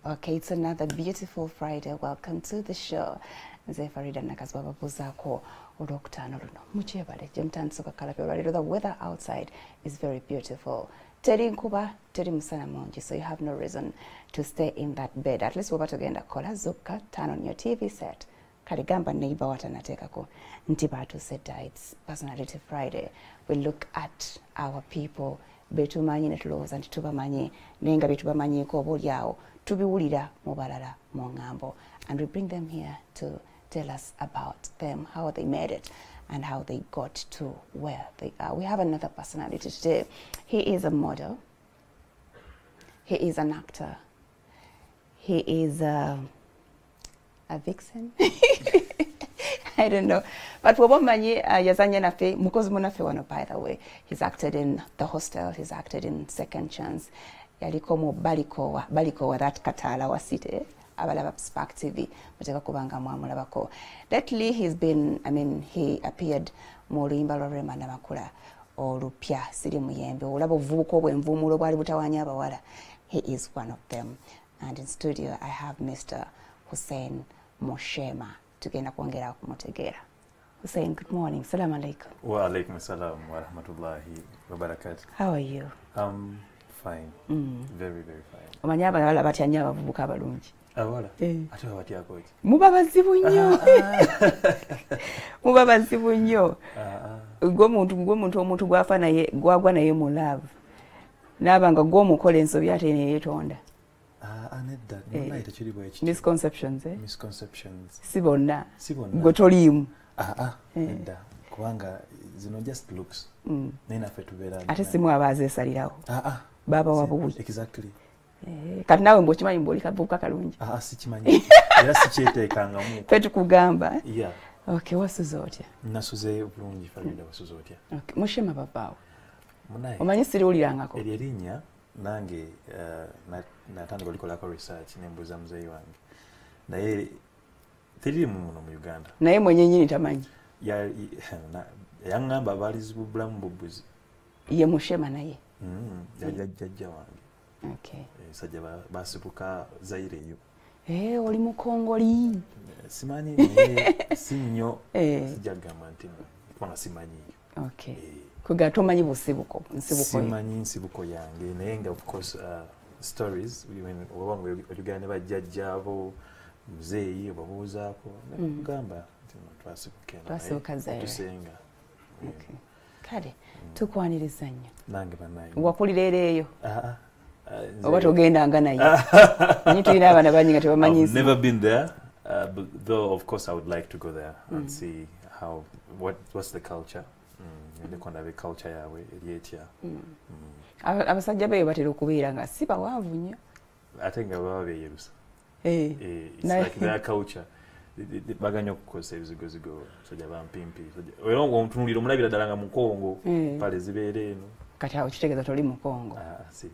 Okay, it's another beautiful Friday. Welcome to the show. Nze Farida nakazwa babuzako olwokutaano luno mukyebale gye mutandika kalabye olwaleero. The weather outside is very beautiful. Teri nkuba, teri musana mungi, so you have no reason to stay in that bed. At least woba togenda kola zokka, turn on your TV set. Kale gamba neighbor watanateekako nti baatusedda. It's Personality Friday. We look at our people betumanyi ne tulowooza nti tubamanyi naye nga betubamanyiiko oboolyawo tubiwulira mu balala mu ngambo, and we bring them here to tell us about them, how they made it and how they got to where they are. We have another personality today. He is a model, he is an actor, he is a vixen. I don't know, but wabomanyi yazanya nafe mukozi munafe wano. By the way, he's acted in The Hostel, he's acted in Second Chance, yaliko mu balikowa that katala wasite abalaba Spark TV muteka kubanga mwamulabako. Lately he's been, he appeared mu luyimba lwa Rema Namakula olupya siri muyembe olaba ovubuka obwenvumulo bwali butawanya abawala. He is one of them, and in studio I have Mr. Hussein Moshema tugenda kwongera kumutegeera. Hussein, good morning. Salam alaikum. Wa alaikum assalam wa rahmatullahi wa barakatuh. How are you? Fine. Very, very fine. Omanyi abawala batya nnyo abavubuka abalungi. Abawala? Ate batyako ki? Muba bazibu nnyo. Muba bazibu nnyo. Gwe omuntu gwafa naye gwagwa naye mu love. N'abanga gw'omukola ensobi ate ne yeetonda. Misconceptions, eh? Misconceptions. Si bonna. Gwe toliimu. Nedda. Kubanga zino just looks. Naye naffe tubeera. Ate simu abaazeesalirawo. Baba wabuwi. Exactly. Kati naawe mbwokimanyi mbwoli kavubuka kalungi. Sikimanyi. Era sikyeteekangamu. Fe tukugamba. Yeah. Okay, wasuze otya? Nasuze bulungi Farida, wasuze otya? Okay, Moshema babaawo. Munaye. Omanyi siriwulirangako. Eryo erinnya nange natandika olikolako research nembuuza muzeeyi wange. Naye teririmu muno mu Uganda. Naye mwenyenyini tamanyi. Yaŋŋamba baalizibu bulamu bubbuzi. Ye Moshema naye. Jjajja wange. Okay. Sajja basibuka Zaire eyo. Oli mukongoli. Simanyi naye si nnyo. Sijjagamba nti kubanga simanyi. Okay. Kuga tomanyi busibuko, nsibuko. Simanyi nsibuko yange naye nga of course stories oba oluganda ne bajjajjaabo muzeeyi obabuuzaako nakugamba twasibuka Zaire. Tusenga. Okay. Kale tukwaniriza nnyo. Nange banaye. Wakulira ereeyo. Oba togendanga naye. Nyi tulina abaana bangi nga tebamanyi nsi. I've never been there, but though of course I would like to go there and see how what's the culture. Nekonda be culture yawe eri etya. Abasajja beyo batera okubeera nga si bawanvu nnyo. Ate nga baba beeyerusa. It's like their culture. Baganya okukozesa ebizigozigo sajja bampimpi. Era omutunulira omulabira ddala nga mukongo pale zibeera eno. Kati awo kitegeeza toli mukongo. Siri.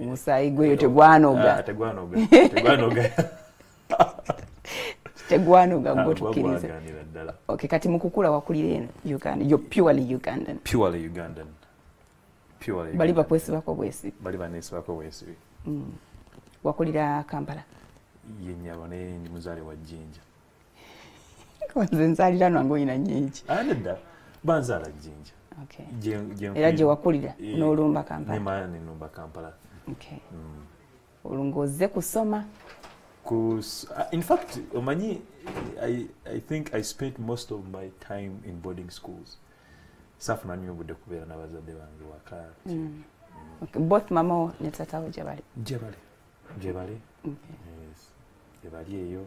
Musaayi gweyo tegwanoga. Tegwanoga. Tegwanoga ng'otukkiriza. Okay, kati mukukula wakulira eno Uganda. You're purely Ugandan. Purely Ugandan. Purely. Bali bakwesibako bwesibi. Bali baneesibako bwesibi. Wakulira Kampala. Ye nnyabo naye ndi muzaale wa Jjinja. Nze nzaalira nange olina nnyingi. Nedda banzaala Jjinja. Okay. Era gye wakulira n'olumba Kampala. Nemala nenumba Kampala. Okay. Olungozze kusoma. In fact, omanyi, I think I spent most of my time in boarding schools. Safuna nnyo obudde kubeera n'abazadde bange waka. Okay. Both mama ne tatawo gye bali? Gye bali. Yes. Gye bali eyo.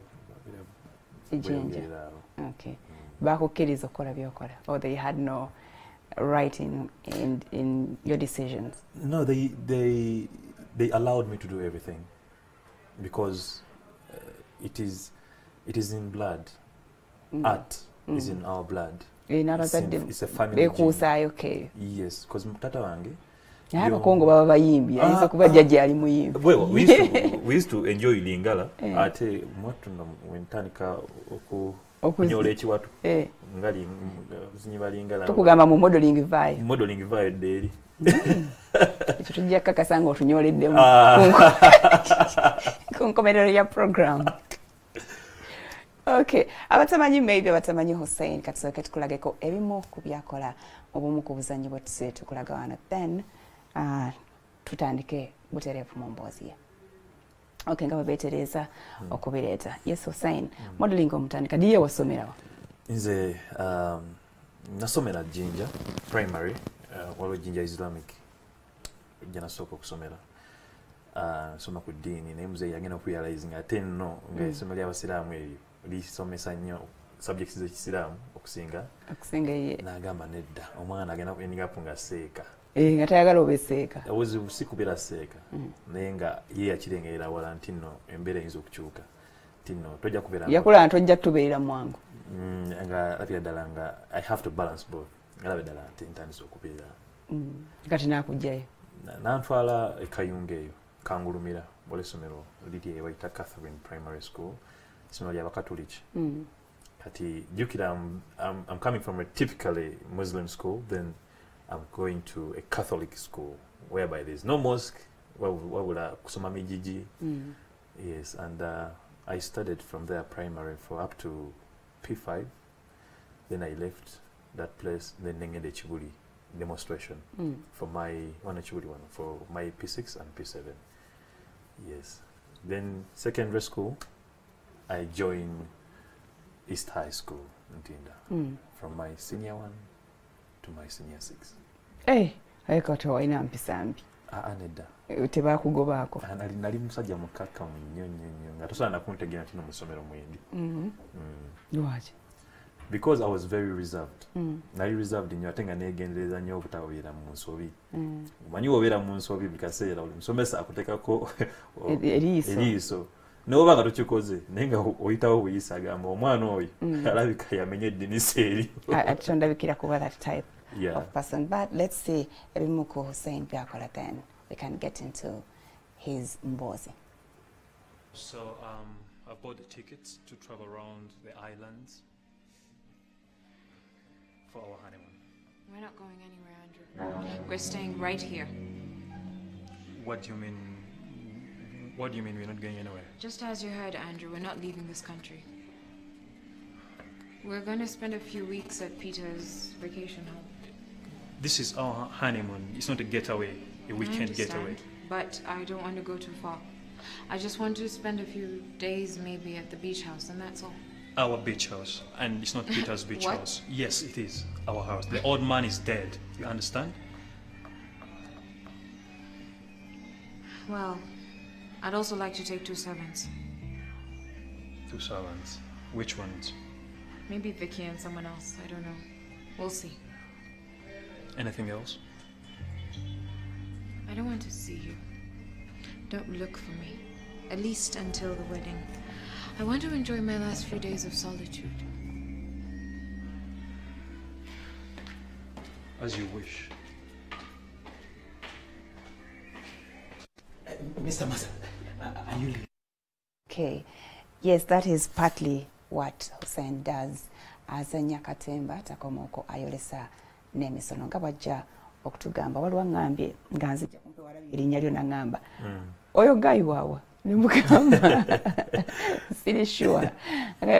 Ejjinja. Okay. Bakukkiriza okukola by'okola, or they had no right in your decisions? No, they allowed me to do everything because it is in blood. Art is in our blood. It's a family gene. Okay. Yes, because tata wange abakongo baba bayimbi ayinza kuba jjajja ali muyimbi. Well, we used to enjoy Lingala ate mwatunda wentandika okunyola ekiwatu ngali zinyiba Lingala tukugamba mu modeling vibe eri ekyo tujja kakasa nga otunyoleddemu ku nkomerero ya program. Okay, abatamanyi maybe abatamanyi Hussein katusooke tukulageko ebimu ku byakola obumu ku buzannyi bwe tusibe tukulaga wano, then tutandike butereevu mu mboozi ye. Okay, nga babeetereza okubireeta. Yes, Hussein, modeling omutandika diye wasomerawa? Nze nasomera Jinja primary, waliwo Jinja Islamic ejja nasooka okusomera. Soma ku ddiini naye muzeeyi yagenda okurealize nga ate nno ng'essomero ly'abasiraamu eryo lisomesa nnyo subjects z'ekisiraamu okusinga ye. N'agamba nedda omwana agenda kuendigapu nga seeka. Nga tayagala obe seeka. Obuzibu si kubeera seeka naye nga ye yakirengerera wala nti nno embeera eyinza okukyuka. Nti nno tojja kubeera yakula nti ojja tubeera mwangu. Nga labira ddala nga I have to balance both. Nga labira ddala nti ntandise okubeera. Kati naakugjayo. Nantwala e Kayunga eyo kangulumira wala essomero liri ewayita Catherine Primary School, essomero ly'Abakatoliki. Kati jjukira I'm coming from a typically Muslim school, then I'm going to a Catholic school whereby there's no mosque, wabula kusoma mijiji. Yes, and I studied from there primary for up to P5. Then I left that place, then nengende Chibuli demonstration for my for my P6 and P7. Yes. Then secondary school, I joined East High School in Tinda, from my senior 1 to my senior 6. Hey, ayekata waina mpisambi. Nedda. Tebakugobaako. Nali musajja mukaka nnyo nga tosaana kuntegera nti n'omusomero mwindi. Lwaki? Because I was very reserved. Nali reserved nnyo ate nga neegendereza nnyo obutabeera mu nsobi. Omanyi obeera mu nsobi buli kaseera oli musomesa akuteekako eriiso. N'oba nga tokikoze naye nga oyitawo buyisa agamba omwana oyo alabika yamenya eddinisa eri. Ate ndabikira kuba that type of person. But let's see ebimu ku Hussein byakola, then we can get into his mboozi. So I bought the tickets to travel around the islands for our honeymoon. We're not going anywhere, Andrew. We're staying right here. What do you mean? What do you mean we're not going anywhere? Just as you heard, Andrew, we're not leaving this country. We're going to spend a few weeks at Peter's vacation home. This is our honeymoon. It's not a getaway, a weekend getaway. But I don't want to go too far. I just want to spend a few days maybe at the beach house, and that's all. Our beach house. And it's not Peter's beach What? house. Yes, it is our house. The old man is dead. You understand? Well, I'd also like to take 2 servants. 2 servants. Which ones? Maybe Vicky and someone else. I don't know. We'll see. Anything else? I don't want to see you. Don't look for me. At least until the wedding. I want to enjoy my last few days of solitude. As you wish. Mr. Masa, are you leaving? Okay, yes, that is partly what Hussein does. Azanya katemba takomoko ayolesa n'emisono nga bwajja okutugamba waliwo ngambye nga nzija kumpe walabye erinnya lyo nangamba oyo gayi waawa nemugamba siri sure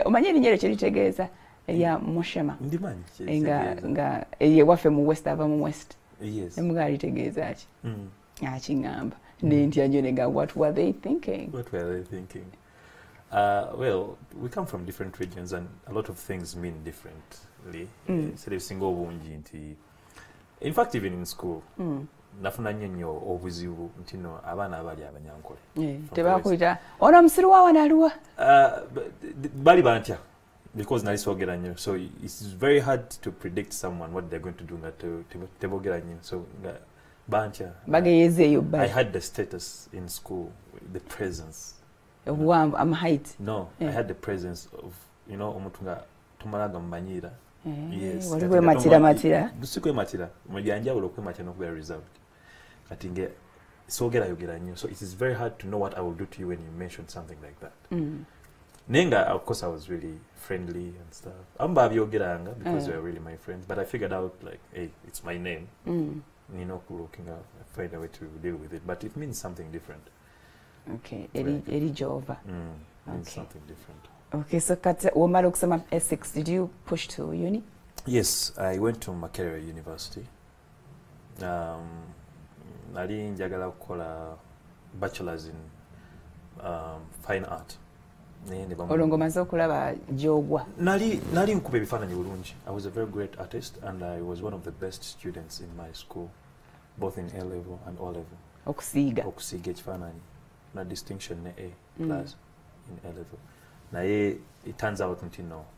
omanyi erinnya lyo kyeritegeeza erya Moshema Ndimanyi nga eyewaffe mu West ava mu West. Yes. Nemuga alitegeeza ki akingamba nentya nnyo nega what were they thinking? What were they thinking? Well, we come from different regions and a lot of things mean differently. In fact, even in school, nafuna nnyo obuzibu nti no abaana abali abanyankole. Tebakuyita ono musiru wa wanaluwa? Bali bantya because nali soogera nnyo, so it's very hard to predict someone what they're going to do nga tebogera nnyo, so nga bantya. Bageyezeeyo I had the status in school, the presence. I'm height. No, I had the presence of, you know, omuntu nga tumalaga mumanyira. Yes. Waliwo matira. Busikwe matira. Mujanjawulo kwe matira no very reserved. Kati nge soogera yogera nnyo. So it is very hard to know what I will do to you when you mention something like that. Nenga, of course, I was really friendly and stuff. Amba byogeranga because they were really my friends. But I figured out like, hey, it's my name. find a way to deal with it, but it means something different. Okay, eri Jova. Means something different. Okay, so kati wamala okusoma Essex, did you push to uni? Yes, I went to Makerere University. Nali njagala kukola bachelor's in fine art. Olongo maze okulaba gyogwa. Nali nkuba ebifaananyi bulungi. I was a very great artist and I was one of the best students in my school, both in A level and O level. Okusiiga ekifaananyi. Na distinction ne A plus in A level. Naye it turns out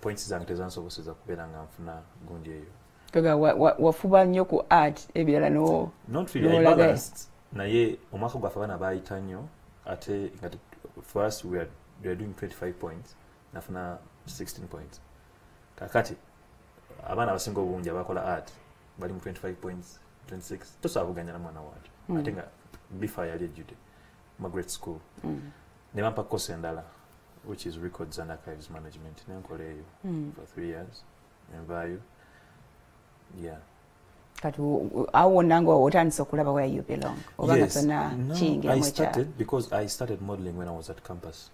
points zange tezansoboseza kubeera nga nfuna gundi eyo. Toga wafuba nnyo ku art ebirala no. Not really, I balanced. Naye omwaka gwaffe abaana baayita nnyo ate for us we are doing 25 points nafuna 16 points. Kakati abaana abasinga obungi abakola art bali mu 25 points 26 tosaavuganya na mwana waati ate nga bifa yali ejjudde Margaret School. Ne bampa course endala which is Records and Archives Management. Nenkola eyo for 3 years envayo. Yeah. Kati awo nango otandise okulaba where you belong. Yes. I started because I started modeling when I was at campus.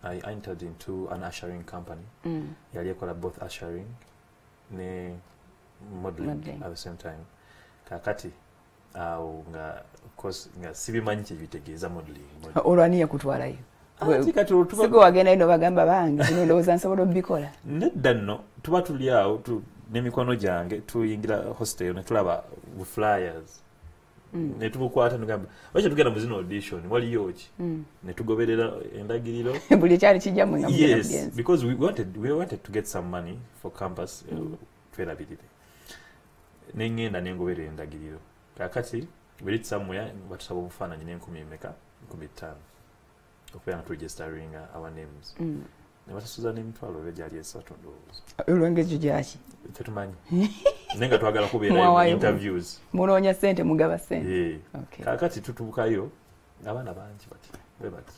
I entered into an ushering company. Yali ekola both ushering ne modeling at the same time. Kakati of course nga sibimanyi kyebitegeeza modeling. Olwani yakutwalayo. Sigo wagenda ino bagamba bange kino ndowooza nsobola obikola. Nedda nno tuba tuli awo n'emikono gyange tuyingira hostel ne tulaba flyers. Ne tubukwata nugamba wacha tugenda mu zino audition waliyo ki ne tugoberera endagiriro buli kyali kijja mu ngamba. Yes, because we wanted to get some money for campus twelabirire. Nengenda nengoberera endagiriro. Kakati we reach somewhere batusaba obufaananyi n'enkumi emeka 15 okubera nga registering our names. Ne batasuza n'emitwalo gyali esatu ndowooza. Olw'engeri gyaki tetumanyi nenga twagala kubeera interviews munoonya ssente mugaba ssente. Kakati tutuukayo abaana bangi bati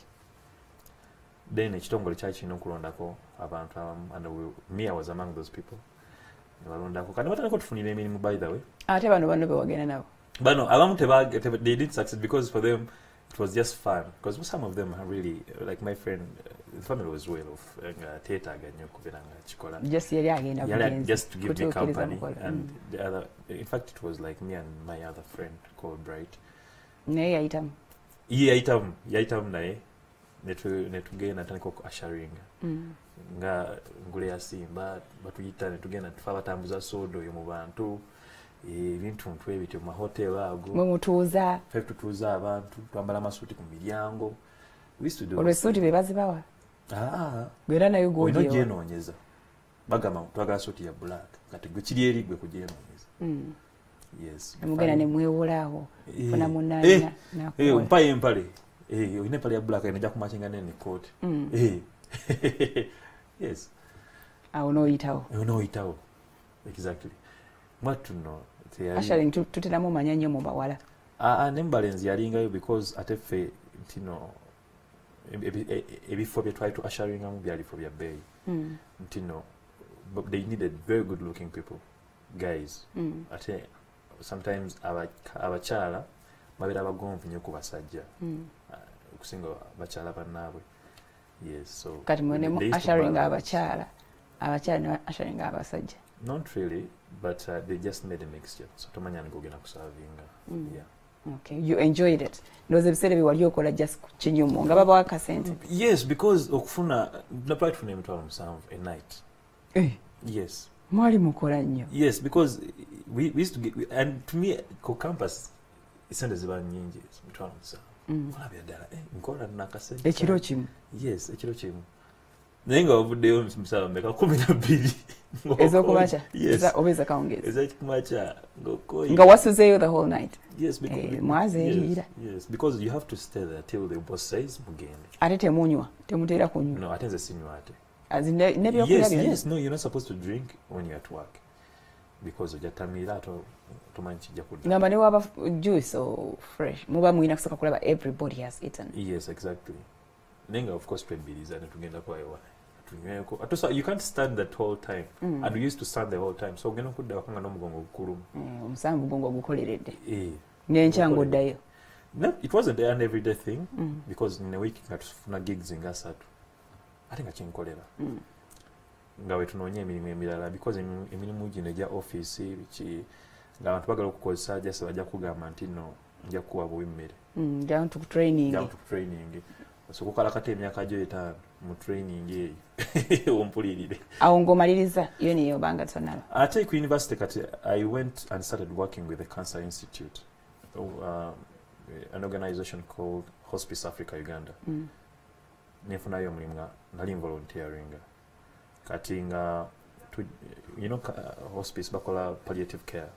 then ekitongole kyali kirina okulondako abantu abamu and me I was among those people. Ne balondako kandi batandika tufunira emirimu by the way. Ate bano bewagenda nabo bano abamu they didn't succeed because for them it was just fun because some of them are really like my friend the family was well off teetaaga nnyo kubeera nga kikola just to give me company and the other in fact it was like me and my other friend called Bright naye yayitamu yayitamu naye netugenda natandika ushering nga ngule ya simba batuyita netugenda tufa batambuza sodo yo mu bantu ebintu ebityo mu hotel ago mumutuuza tutuuza abantu twambala masuti ku miryango olwesuti bebazibawa gwera nayo gwono gyenoonyeza bagamba twagala suti ya black kati gwe kiri eri gwe kugyenoonyeza. Yes, mugenda ne mwewolaawo funa munanya mpaye empale oyina empale ya black enajja kumakinga nene coat. Yes, awo nooyitawo exactly mwattu nno ushering tuteramu manya nnyo mu bawala. Nembalenzi yalingayo because ate ffe ntino ebifo bye twali tu usheringamu byalifo bya bbeeyi ntino they needed very good looking people guys. Ate sometimes abakyala babeera bagonvu nnyo ku basajja okusinga bakyala bannaabwe. Yes, so kati mwenemu usheringa abakyala ne usheringa abasajja. Not really, but they just made a mixture. So tomanya ngogena kusavinga. Yeah. Okay, you enjoyed it. Ndoze bisere biwali okola just kinyumo nga baba wakasente. Yes, because okufuna na part for name to a night. Yes. Mwali mukola nnyo. Yes, because we used to get and to me ko campus isende ziba nyingi mutwalo musanvu. Wala byadala nkola nakasente. Ekiro kimu. Yes, ekiro kimu. Nenga obuddeyo musanvu meka 12. Ezokubacha. Yes. Obeza kaongeza. Ezokubacha ngokoyi. Nga wasuzeyo the whole night. Yes, because yes, because you have to stay there till the boss says mugende. Ate temunywa, temutera kunywa. No, atenze sinywa ate. As in nebyo kulya byo. Yes, no, you're not supposed to drink when you're at work. Because ojatamira to manchi jakudda. Ngamba ne waba juice or fresh. Muba mwina kusoka kulaba everybody has eaten. Yes, exactly. Nenga of course twebiriza ne tugenda kwa ewa. You can't stand that whole time. And we used to stand the whole time. So ogenda okudda wakanga n'omugongo gukuluma. Omusanvu gongo gukoleredde. N'enkyango oddayo. No, it wasn't an everyday thing because in a week nga tufuna gigs nga 3. Ate nga kinkolera. Nga wetunoonya emirimu emirala because emirimu gino egya office biki nga abantu bagala okukozesa just bajja kugamba nti no nja kuwa buwemmere. Down to training. So kukala kate emyaka gyo 5 mu training eyo ompulirire. Awo ng'omaliriza yo niyo banga tonala. Ate ku university kati I went and started working with the Cancer Institute. An organization called Hospice Africa Uganda. Nefunayo omulimu nga nali volunteering. Kati nga hospice bakola palliative care.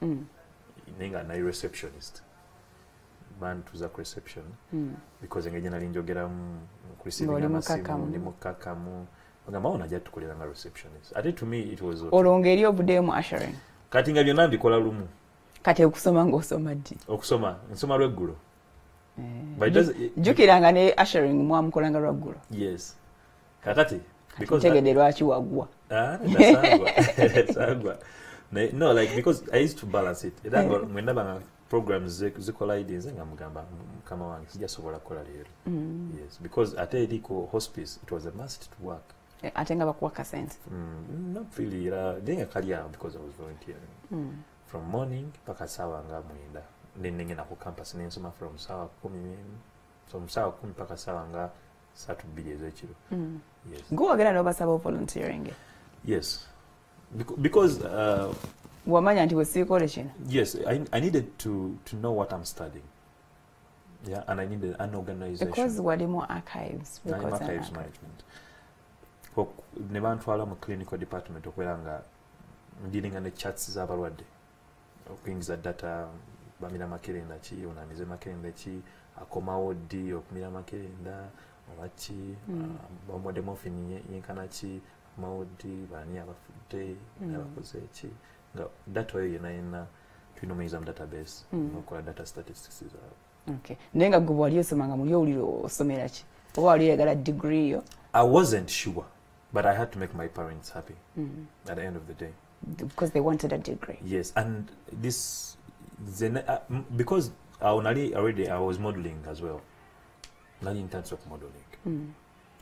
Nenga na receptionist. Bantu za reception because engene nali njogeramu ku receiving amasimu ndi mukakamu ngamba ona jja tukolera nga receptionist. Ate to me it was olongeri obudde mu ushering. Kati nga byonna mbikola lumu. Kati okusoma ng'osoma ddi? Okusoma nsoma lweggulo. Jukiranga ne ushering mwamukolanga lwaggulo. Yes. Kakati because tegede lwaki wagwa. Sagwa. No, like because I used to balance it. Mwenda banga programs zikola ideas nga mugamba kama wange sijasobola kola leero. Yes, because at Ediko hospice it was a must to work. Ate nga bakuwa sense. Not really. Doing a career because I was volunteering. From morning paka sawa nga mwenda. Nengena ku campus nensoma from sawa 10 from sawa 10 paka sawa nga 2 ezekiro. Yes. Go again no basaba volunteering. Yes. Because wamanya nti wesikole kino. Yes, I needed to know what I'm studying. Yeah, and I needed an organization. Because wali mu archives. Because archives management. Ne bantwala mu clinical department okwera nga dealing ne charts z'abalwadde. Okuyingiza data bamira makerenda ki onanize makerenda ki akomawo ddi okumira makerenda obaki bamwode morphine yenkana ki maudi bani abafudde abakoze ki nga data eyo yena tunomeza mu database nokola data statistics zabo. Okay, nenga gwe wali osomanga muri oliro osomera ki oba wali yagala degree yo? I wasn't sure, but I had to make my parents happy at the end of the day because they wanted a degree. Yes, and this because I was modeling as well. Nali in terms of modeling.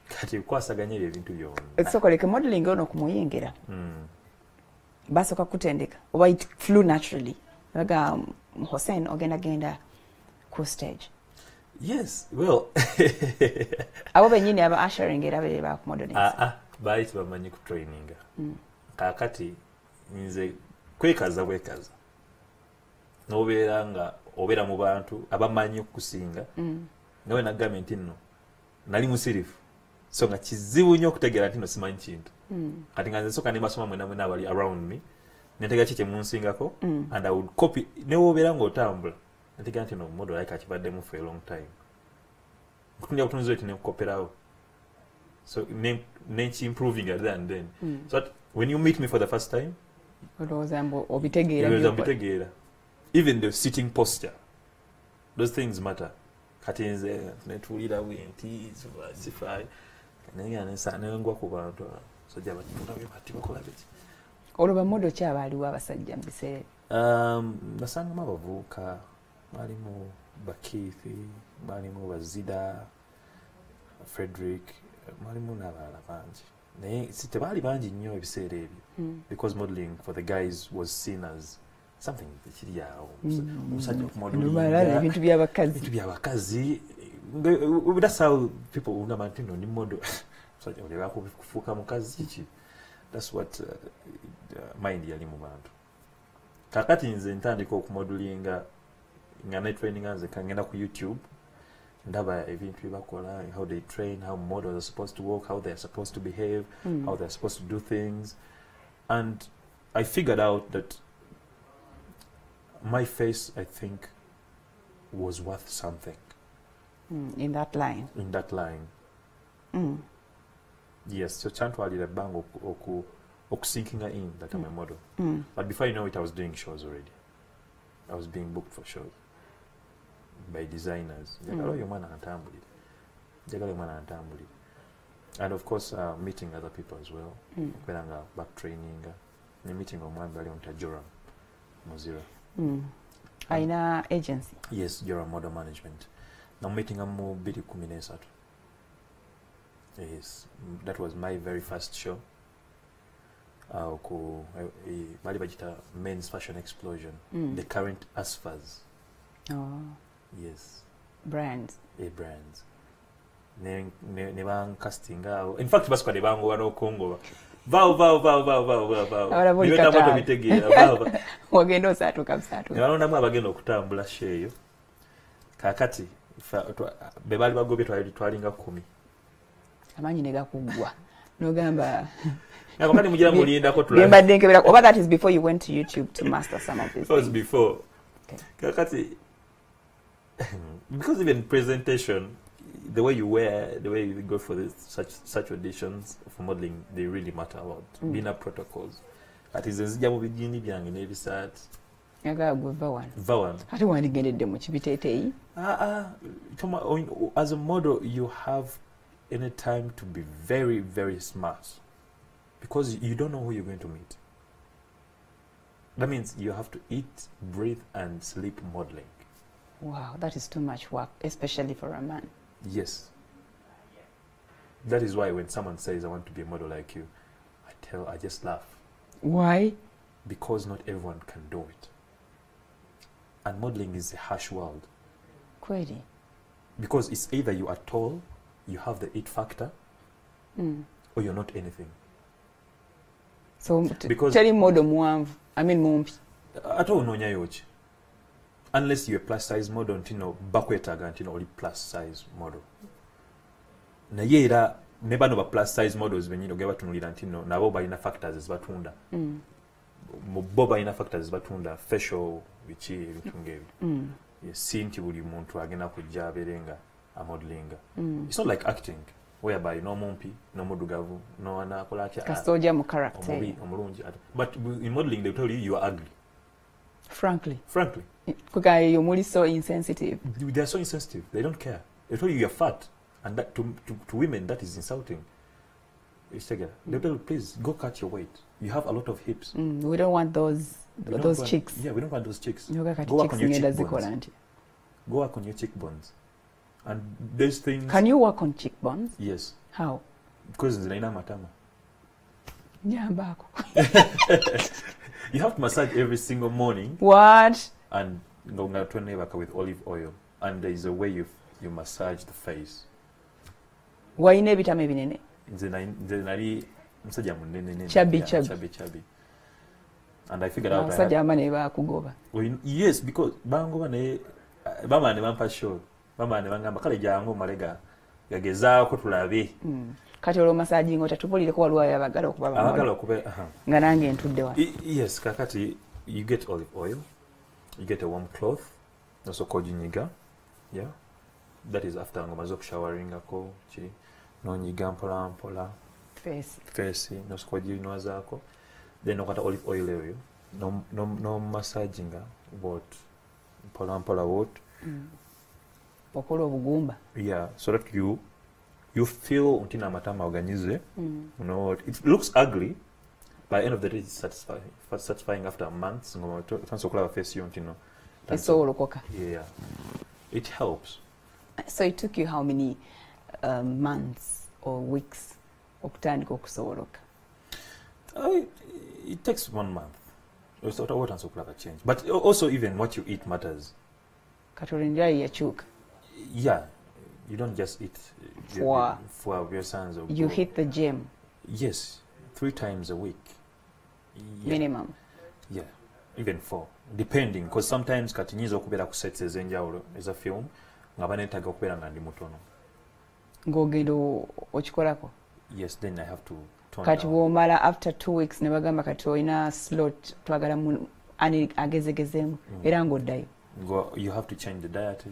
Kati kwasaganya ebintu byo. Eksokoleke modeling ono kumuyingira. Basoka kutendeka. Oba it flew naturally. Laga Hussein ogenda ku stage. Yes, well. Abo benyini aba ushering era be ba modeling. Baiti bamanyi ku training. Kakati nze kwekaza bwekaza. Nobeera nga obera mu bantu abamanyi okusinga. Nawe na government nno. Nali musirifu. So nga kizibu nnyo okutegeera nti no simanyi kintu. Kati nga nze soka ne basoma mwena abali around me. Netega kike munsingako and I would copy ne wobeera ng'otambula. Netega nti no model like akibaddemu for a long time. Kutunja kutunzo eti ne koperawo. So nenchi improving at and then. So when you meet me for the first time, obitegeera. Even the sitting posture. Those things matter. Kati nze netulira bwenti sifai. Nengwa ku bantu sajja bati bakola biki. Oloba modo ki abaliwo abasajja mu biseera? Nasanga abavubuka balimu Bakithi, balimu Bazida, Frederick, balimu n'abalala bangi. Naye tebali bangi nnyo ebiseera ebyo because modeling for the guys was seen as something kiri awo. Omusajja okumodelinga ebintu by'abakazi. That's how people unamantino no ni model. So oleba kufuka mukazi ki. That's what mind yali mu bantu. Kakati nze ntandika okumodelinga nga net training anze kangenda ku YouTube ndaba ebintu bibakola, how they train, how models are supposed to work, how they are supposed to behave, how they are supposed to do things, and I figured out that my face, I think, was worth something. In that line. In that line. Yes, so chantwalira bango okusinkinga in that I'm a model. But before you know it, I was doing shows already. I was being booked for shows by designers. And of course, meeting other people as well. Back training. Meeting omwami bali on Joram Muzira. Aina agency. Yes, Joram Model Management. Now meeting amu bili 13. Yes, that was my very first show. Bali bajita Men's Fashion Explosion. The current Asfas. Oh. Yes. Brands. Brands. Ne bang casting. In fact, basikwa ne bango wano Kongo. Vao. Nibeta moto bitegera vao. Wagenda osatuka bisatu. Ne balondamu abagenda okutambula sheeyo. Kakati bebali bagobye twalinga 10. Amanyi ne gakugwa. Nogamba. Nakakati mujira mulinda ko tulala. Bemba denkebera. Over that is before you went to YouTube to master some of these. It was things. before. Okay. Kakati because even presentation, the way you wear, the way you go for such auditions for modeling, they really matter a lot. Bina protocols. Ati zenzija mu bijini byange n'ebisat. Yaga gwe one. Vawan. Ati wandigendedde mu kibiteeteeyi. As a model, you have any time to be very, very smart because you don't know who you're going to meet. That means you have to eat, breathe, and sleep modeling. Wow, that is too much work, especially for a man. Yes. That is why when someone says, I want to be a model like you, I just laugh. Why? Because not everyone can do it. And modeling is a harsh world. Kweli. Because it's either you are tall, you have the it factor, or you're not anything. So, because tell him model muamvu, mumpi. Ate onoonya yoki. Unless you're a plus size model, ntino bakwetaga ntino oli plus size model. Naye era ne bano ba plus size models benyino ge batunulira ntino nabo balina factors ezibatunda. Bo balina factors ezibatunda facial bichi ebitunga ebyo. Si nti buli muntu agenda kujja aberenga a modeling. It's not like acting whereby no mumpi, no mudugavu, no anakola kya. Kasoja mu character. Omulungi. But in modeling they tell you are ugly. Frankly. Frankly. You're really so insensitive. They're so insensitive. They don't care. They tell you you're fat. And that to women, that is insulting. They tell you, please, go cut your weight. You have a lot of hips. We don't want those chicks. Yeah, we don't want those chicks. Go work on your cheekbones. Go work on your cheekbones. And those things... Can you work on cheekbones? Yes. How? Because it's zinaina matama. Nyambako. You have to massage every single morning. What? And go with olive oil. And there is a way you massage the face. Waine bitame binene. Nzenali msajja munene. Chubby. And I figured out msajja amane bakugoba. Yes, because bangoba ne bama ne bampa show. Bama ne bangamba kale jangu malega yagezaako tulabe. Kati olwo massage ngo tatubulireko waliwo abagala okubaba. Abagala okube nga nange ntudde wa. Yes, kakati you get olive oil. You get a warm cloth. Also called jinyiga. Yeah. That is after ngomaze okushowering ako chi no nyiga mpola face no squadi inwazaako then okata olive oil eyo no massaging what mpola what okola obugumba. Yeah, so that you feel untina amatama oganyize. You know what, it looks ugly. By the end of the day, it's satisfying after months. It's all okay. Yeah, it helps. So it took you how many months or weeks okutandika okusoboloka? It takes 1 month. Change. But also even what you eat matters. Yeah, you don't just eat for your sons. You hit the gym? Yes, 3 times a week. Yeah. Minimum? Yeah, even 4. Depending, because sometimes katinyiza okubeera ku sets ezenjawulo eza film nga banetaga okubeera nga ndi mutono. Ng'ogenda okikolako? Yes, then I have to tone kati down. womala after 2 weeks ne bagamba kati olina slot twagala ani agezegezeemu era ng'oddayo. You have to change the diet.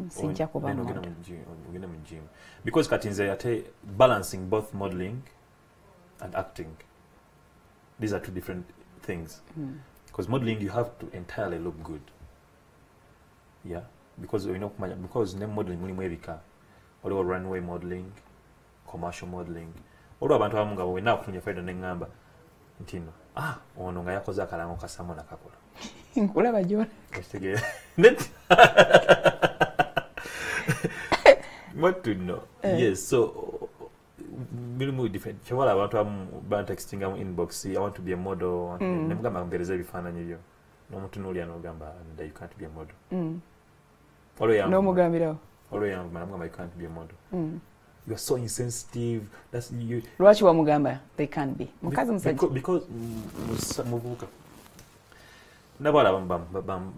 Sijja kuba ogenda mu gym. Because kati nze ate balancing both modeling and acting. These are 2 different things. Because modeling, you have to entirely look good. Yeah, because you know, because name modeling mulimu ebika. Waliwo runway modeling, commercial modeling. Olwo abantu abamu nga bwe nakutumye Friday n'engamba ntino ono nga yakoze akalango kasamu nakakola nkulaba jona estegera what to know yes so milimu different chawala abantu abamu texting mu inbox I want to be a model nemugamba ngereza ebifaananyi byo n'omutunuli anogamba that you can't be a model no mugambirawo olwo yangamba you can't be a model you are so insensitive. That's you. Lwaki wa mugamba they can't be. Mukazi musajja. Because muvuka. Nabala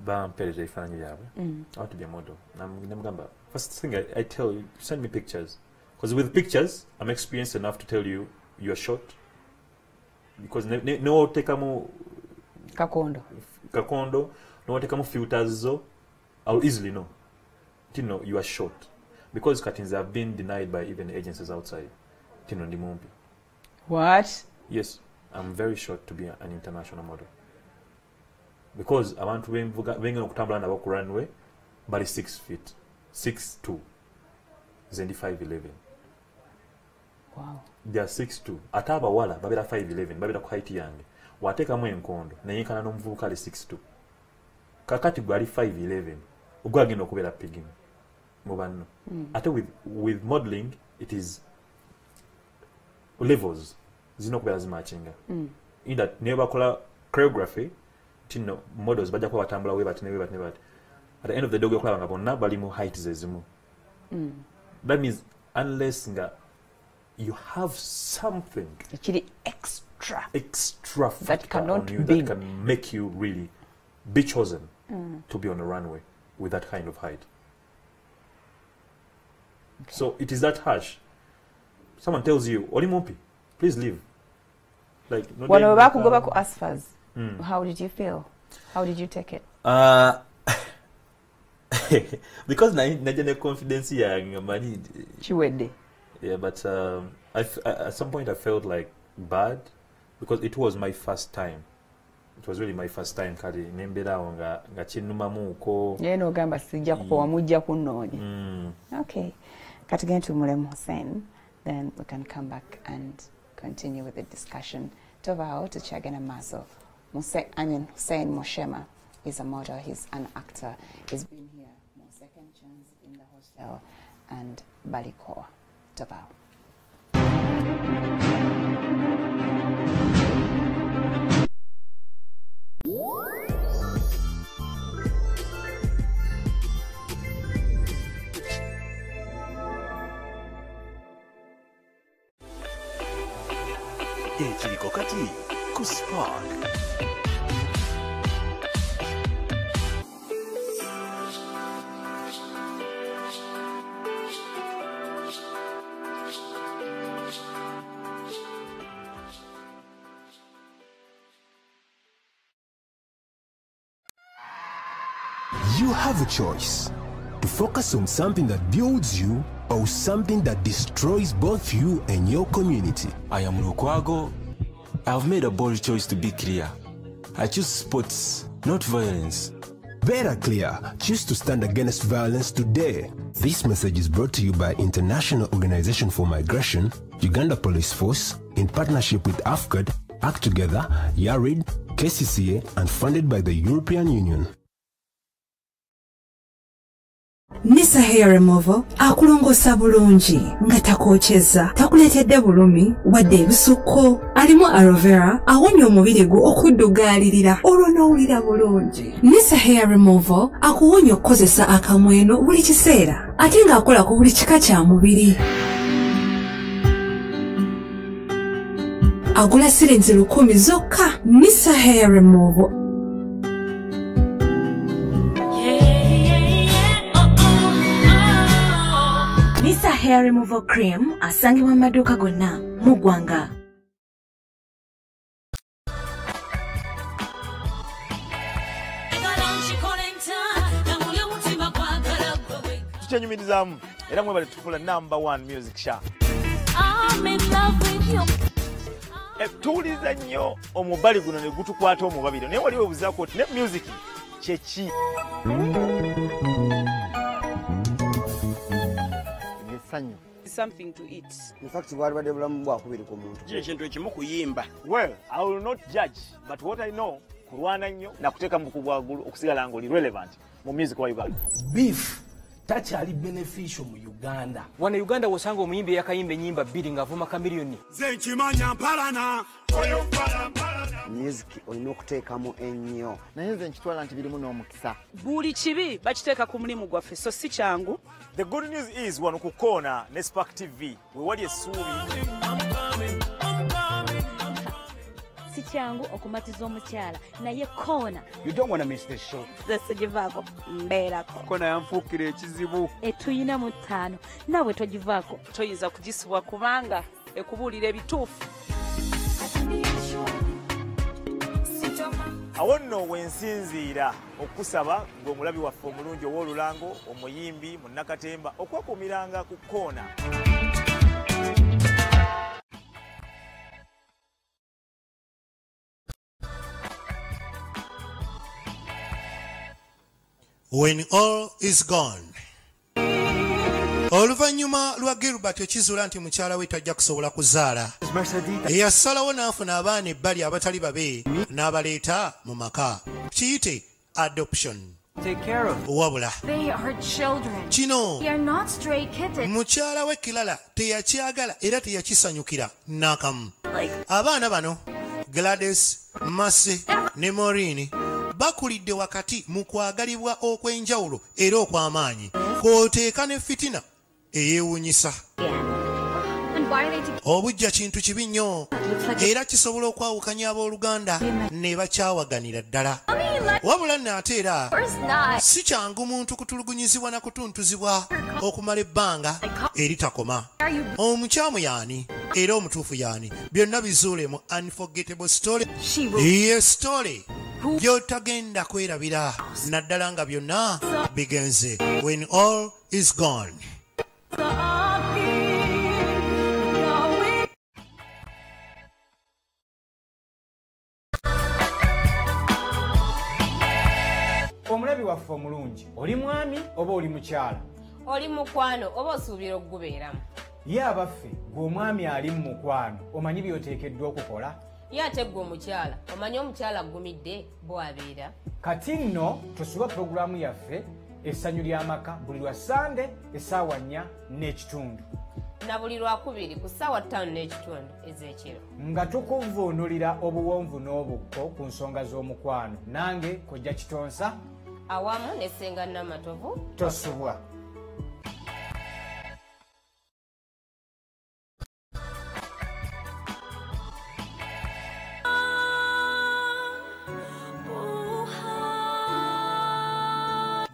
bam pereze ifanyi yawe. I want to be a model. Namugamba. First thing I tell you, send me pictures. Because with pictures, I'm experienced enough to tell you you are short. Because no tekamu kakondo, no tekamu filters zo, I'll easily know. You know you are short. Because cuttings have been denied by even agencies outside. Tino Ndimumbi. What? Yes, I'm very short to be an international model. Because I want to be kutambula na ku runway, but 6 feet, 6'2", Zendi 5'11". Wow. They are 6'2". Ataba wala babira 5'11", babira ku height yange. Wateka mu enkondo, neyinkana n'omuvubuka ali 6'2". Kakati gwali 5'11", ugwagenda okubera piging. Ate with modeling it is levels zino kubera zimachinga in that never kola choreography tino models baja kwa batambula we bat at the end of the day okola nga bonna bali mu height zezimu that means unless nga you have something actually extra that cannot on you, that can make you really be chosen to be on a runway with that kind of height. Okay. So it is that harsh. Someone tells you, Olimumpi, please leave. Like, when we go back to ASFAS, how did you feel? How did you take it? Because Najane confidence money. Yeah, but at some point I felt like bad because it was my first time. It was really my first time kali nembera nga chinuma muko. No gamba sijja kupowa mujja kunnoni. Okay. Kati genda Mulemu Hussein, then we can come back and continue with the discussion. Tovao to Chagana Maso. Hussein Moshema is a model, he's an actor. He's been here more second chance in the hostel and Balikoa. Tovao. Ekiriko kati ku Spark. You have a choice to focus on something that builds you or something that destroys both you and your community. I am Lukwago. I have made a bold choice to be clear. I choose sports, not violence. Better clear. Choose to stand against violence today. This message is brought to you by International Organization for Migration, Uganda Police Force, in partnership with AFCAD, Act Together, YARID, KCCA, and funded by the European Union. Nisa Hair Removal akulongosa bulungi nga takocheza takuletedde bulumi wadde ebisuko alimu aloe vera awonya omubiri gwo okuddugalirira olwo n'owulira bulungi. Nisa Hair Removal akuwonya okukozesa akamweno buli kiseera ate ng'akola ku buli kika kya mubiri. Agula sirinzi 10 zokka. Nisa Hair Removal. Nisa Hair Removal Cream asangibwa mu maduuka gonna mu ggwanga. Tukyanyumirizaamu era mwebale tufuula #1 music show. Tuwuliza nnyo omubali guno ne gutukwata omubabiro naye waliwo obuzaako oti ne music kyeki. something to eat. In fact, bwalibadde bulamu bwakubiri ku muntu. Ekintu ekimu kuyimba. Well, I will not judge, but what I know, kulwana nnyo na kuteeka mu kubwagulu okusigala ng'oli relevant mu music wa Uganda. Beef takyali beneficial mu Uganda. Wana Uganda wosanga omuyimbi yakayimba ennyimba 2 ng'avuma kamiliyoni. Nze nkimanya mpalana. Music olina okuteekamu ennyo. Naye nze nkitwala nti birimu n'omukisa. Buli kibi bakiteeka ku mulimu gwaffe, so si kyangu. The good news is wano ku Koona ne Spark TV we wali essuubi. Si kyangu okumatiza omukyala naye Koona. You don't want to miss this show. Sigivaako mbeerako. Koona yanfuukira ekizibu. Etuyina mu 5 nawe togivaako. Toyinza kugisibwa kubanga ekubuulira ebituufu. Awo nno wensinziira okusaba ng'omulabi waffe omulungi ow'olulango omuyimbi mu Nakatemba okwakumiranga ku Koona. When all is gone. Oluvannyuma lwa Gilbert ekizuula nti mukyala we tajja kusobola kuzaala, eyasalawo n'afuna abaana ebbali abatali babe n'abaleeta mu maka. Kiyite adoption. Wabula kino mukyala we Kilala teyakyagala era teyakisanyukira n'akamu. Abaana bano Gladys, Mercy ne Maureen bakulidde wakati mu kwagalibwa okw'enjawulo era okw'amaanyi, kw'oteeka ne fitina eyeewuunyisa. Obujja kintu kibi nnyo era kisobola okwawukanya abooluganda ne bakyawaganira ddala. Wabula nate era si kyangu muntu kutulugunyizibwa na kutuntuzibwa okumala ebbanga eritakoma. Omukyamu yaani era omutuufu yaani, byonna bizuule mu Unforgettable Story. Ye story gy'otagenda kwerabira naddala nga byonna bigenze. When all is gone. Omulabi waffe omulungi, oli mwami oba oli mukyala? Oli mukwano oba osuubira okugubeeramu? Ye abaffe gw'omwami ali mu mukwano omanyi by'oteekeddwa okukola? Ye ate ggwe omukyala omanyi omukyala aggumidde bw'abeera? Kati nno tusiba pulogulaamu yaffe essanyu ly'amaka buli lwa Sande essaawa 4:30 na buli lwakubiri ku ssaawa 5:30 ez'ekiro, nga tukuvuunulira obuwonvu n'obukko ku nsonga z'omukwano. Nange Kojja Kitonsa awamu ne Ssenga Namatovu tosubwa.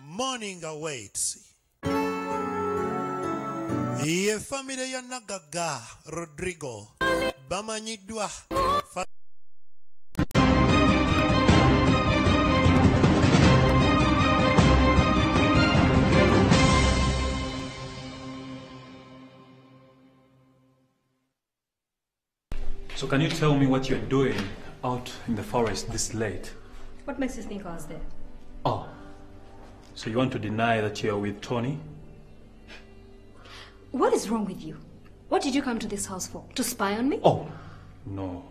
Morning awaits. Ye family ya Nagaga Rodrigo bamanyiddwa So can you tell me what you're doing out in the forest this late? What makes you think I was there? Oh, so you want to deny that you're with Tony? What is wrong with you? What did you come to this house for? To spy on me? Oh, no.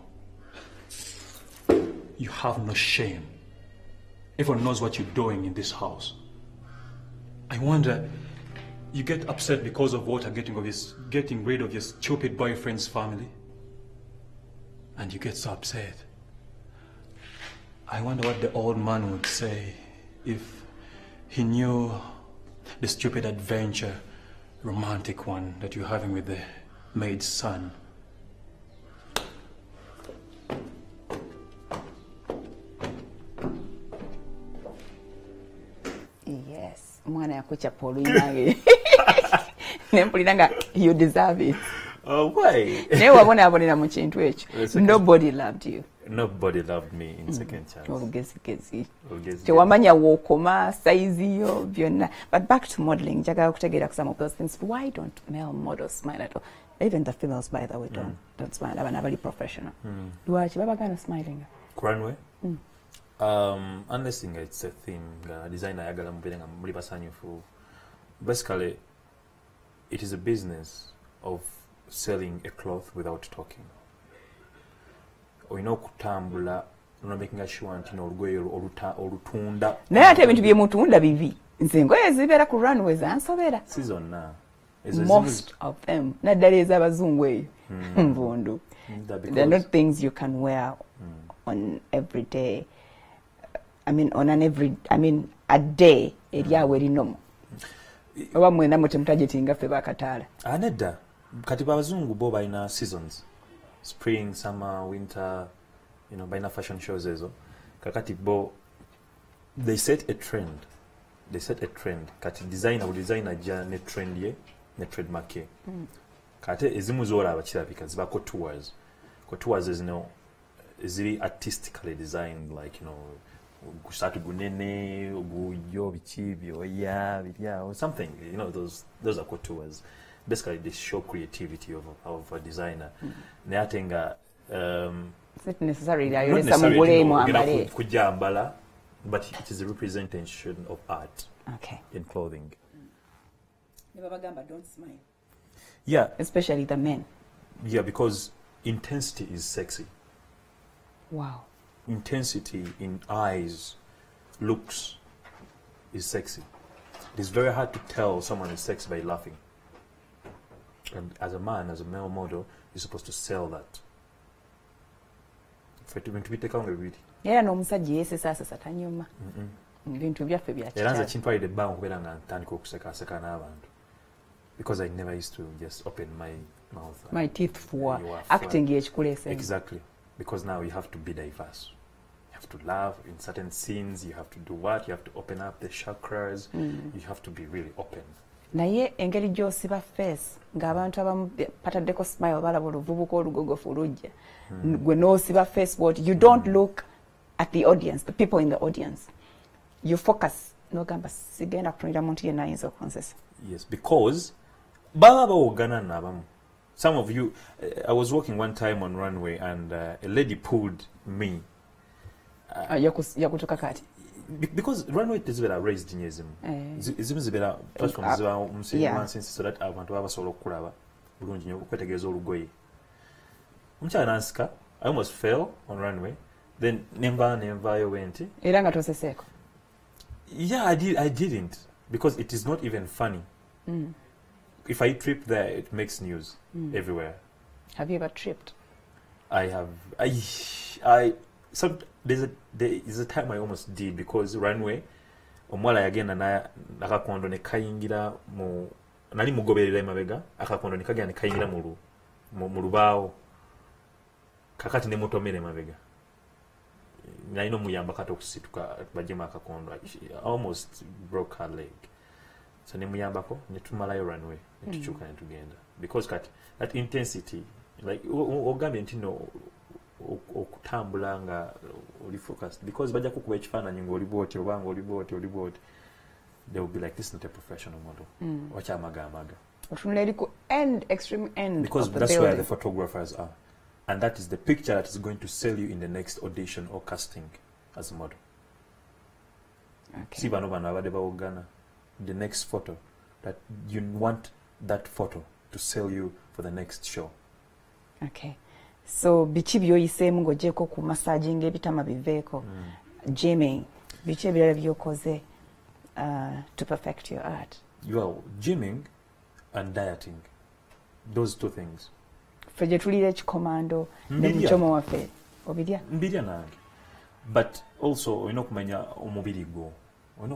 You have no shame. Everyone knows what you're doing in this house. I wonder, you get upset because of Walter getting rid of your stupid boyfriend's family? And you get so upset. I wonder what the old man would say if he knew the stupid adventure, romantic one, that you're having with the maid's son. Yes, mwana yakuchapa oluyinange. Nempulira nga you deserve it. Oh, why? Nobody loved you. Nobody loved me in second chance. Tewamanya wokoma size yo byonna. But back to modeling, njagala kutegeera some of those things. Why don't male models smile at all? Even the females, by the way, don't smile. Abana bali professional. Lwaki baba gana smiling? Runway. Unless it's a theme, designer yagala mubere nga muli basanyufu. Basically, it is a business. of selling a cloth without talking. Olina okutambula no making sure nti n'olugoye olutunda. Naye ate ebintu bye mutunda bibi. Nze engoye zibeera ku runways ansobera. Season na. Most of them. Naddala ez'abazungu eyo. Nvundu. They're not things you can wear on every day. I mean, a day, eryawe erinomo. Oba mwena mutemutajetinga ffe bakataala. Nedda. Kati abazungu bo balina seasons. Spring, summer, winter, you know, balina fashion shows ezo. Kakati bo, they set a trend. Kati designer will design ajja ne trend ye, ne trademark ye. Kati ezimu zoolaba kirabika ziba tours. Tours is, you know, is really artistically designed, like, you know, gusatu gunene, guyo bichi, or something, you know, those are couture. Basically, they show creativity of a designer. Neatenga, not necessarily kujambala, but it is a representation of art. Okay. In clothing. Don't smile. Yeah. Especially the men. Yeah, because intensity is sexy. Wow. Intensity in eyes, looks, is sexy. It is very hard to tell someone is sexy by laughing. And as a man, as a male model, you're supposed to sell that. Era n'omusajja yeesesasesa tanyuma. Bintu byaffe bya kikyala. Era nze kintwalidde ebbanga okubeera nga ntandika okusekaseka n'abantu. Because I never used to just open my mouth. My teeth for acting yekikuleese. Exactly. Because now you have to be diverse. You have to laugh in certain scenes. You have to do what? You have to open up the chakras. You have to be really open. Naye engeri gy'osiba face ng'abantu abamu pataddeko smile balaba oluvubuka olugogofu olujja. Gwe n'osiba face what? You don't look at the audience, the people in the audience. You focus. N'ogamba sigenda kutunira muntu yenna ayinza okunzesa. Yes, because baba bawogana n'abamu. Some of you, I was walking one time on runway and a lady pulled me. Yakutuka kati? Because runway tezibera raised nyezimu. Izimu zibera platforms ziba umusimansi so that abantu babasobola okulaba bulungi nnyo okwetegereza olugoye. Omukyala n'ansika, I almost fell on runway. Then nenvaayo wenti. Era nga toseseeko? Yeah, I didn't. Because it is not even funny. If I trip there, it makes news everywhere. Have you ever tripped? I have. There is a time I almost did because runway, omwala yagenda na akakondo ne kayingira mu nali mugoberera emabega akakondo ne kagenda ne kayingira mu lubaawo kakati ne mutomere emabega nalina omuyamba kati okusituka bajjemu akakondo. I almost broke her leg. So ne muyambako ne tumalayo runway ne tukyuka ne tugenda because that intensity like ogambye nti no okutambula nga oli focused because bajja kukuba ekifaananyi ng'oli bwoti oba ng'oli bwoti they will be like this is not a professional model. Wakyamagaamaga otunula eri ku extreme end because of the that's building. where the photographers are and that is the picture that is going to sell you in the next audition or casting as a model. Si bano abadde bawogana the next photo that you want that photo to sell you for the next show. Okay. So biki byoyiseemu ng'ogyeko ku massaging ebitama biveeko gymming biki ebirala byokoze to perfect your art? Well, gymming and dieting, those two things. Ffe gye tulira ekikomando ne mucomo waffe obirya? Mbirya nange, but also olina okumanya omubiri gwo. Olina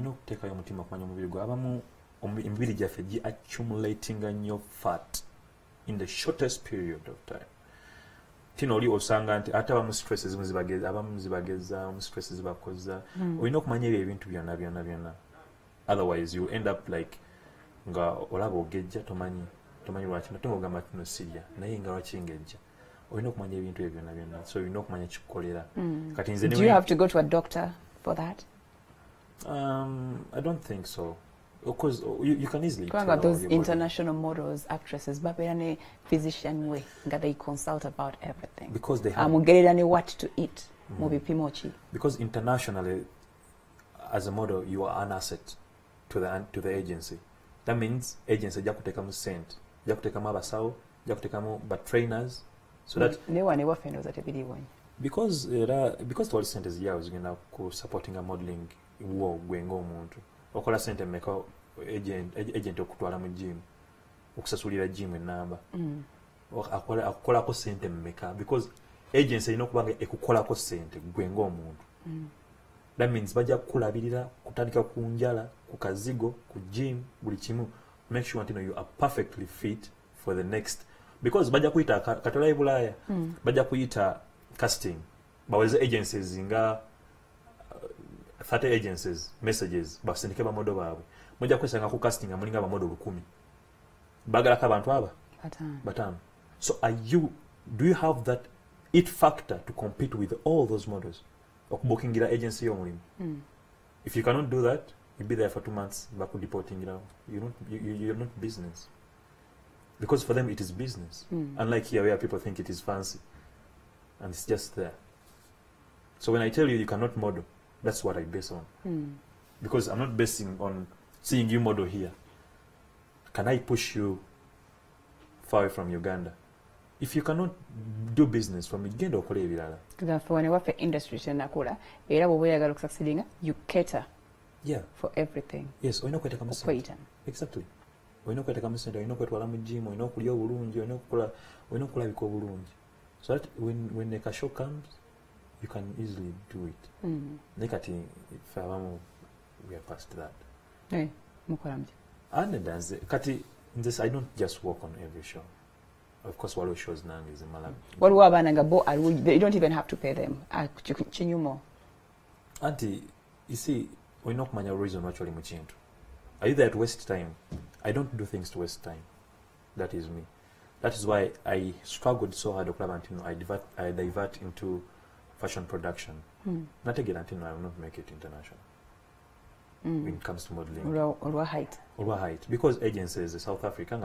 okuteekayo omutima okumanya omubiri gwo. Abamu emibiri gyaffe gi-accumulatinga nnyo fat in the shortest period of time. Tino oli osanga nti ate abamu stress ezimu zibageza stress zibakoza. Olina okumanya ebintu byonna. Otherwise you end up like nga olaba ogejja tomanyi lwaki notongogamba tino sirya naye nga lwaki ngejja. Olina okumanya ebintu ebyo byonna. So olina okumanya kikukolera. Kati nze do you have to go to a doctor for that? I don't think so. Because you can easily tell those international models, actresses, babeera physician way nga they consult about everything. Because they have what to eat. Mu bipimo ki. Because internationally, as a model, you are an asset to the agency. That means agency ejja kuteekamu sente jakutekamu abasawo, jakutekamu ba trainers, so that ne wane waffe ndowooza tebiriwo because twali sente zijjawo zigenda ku supporting a modeling wo gwe ng'omuntu okola sente mmeka agent okutwala mu gym okusasulira gym enamba akukolako sente mmeka because agency erina okuba nga ekukolako sente gwe ng'omuntu. That means bajja kukulabirira kutandika ku njala ku kazigo ku gym buli kimu make sure that you are perfectly fit for the next, because bajja kuyita katola ibulaya bajja kuyita casting baweze agencies nga 30 agencies messages basindike ba model baabwe mujja kwesanga ku casting amulinga ba model 10 bagala ka bantu aba batano. So do you have that it factor to compete with all those models okubukingira agency yomulimu? If you cannot do that, you'll be there for 2 months bakudeporting you're not business, because for them it is business. Unlike here where people think it is fancy and it's just there. So when I tell you cannot model, that's what I base on. Because I'm not basing on seeing you model here. Can I push you far away from Uganda? If you cannot do business from Uganda okole ebirala. Because when you industry tenakula era bwe oyagala okusucceedinga you cater for everything. Yes, oyina kweteka musente. Exactly. Oyina kweteka musente, oyina kwetwala mu gym, oyina okulya obulungi, oyina okulabika obulungi. So that when the show comes, you can easily do it. Nekati if we are past that. Mukolamje. And that's kati this I don't just work on every show. Of course, what shows now is in Malawi. What we are they don't even have to pay them. Chinyumo. Auntie, you see, we're not many reason actually muchintu. Are you there to waste time? I don't do things to waste time. That is me. That is why I struggled so hard until I divert into fashion production. Not again until I will not make it international. When it comes to modeling. Or height. Or height. Because agencies, South Africa,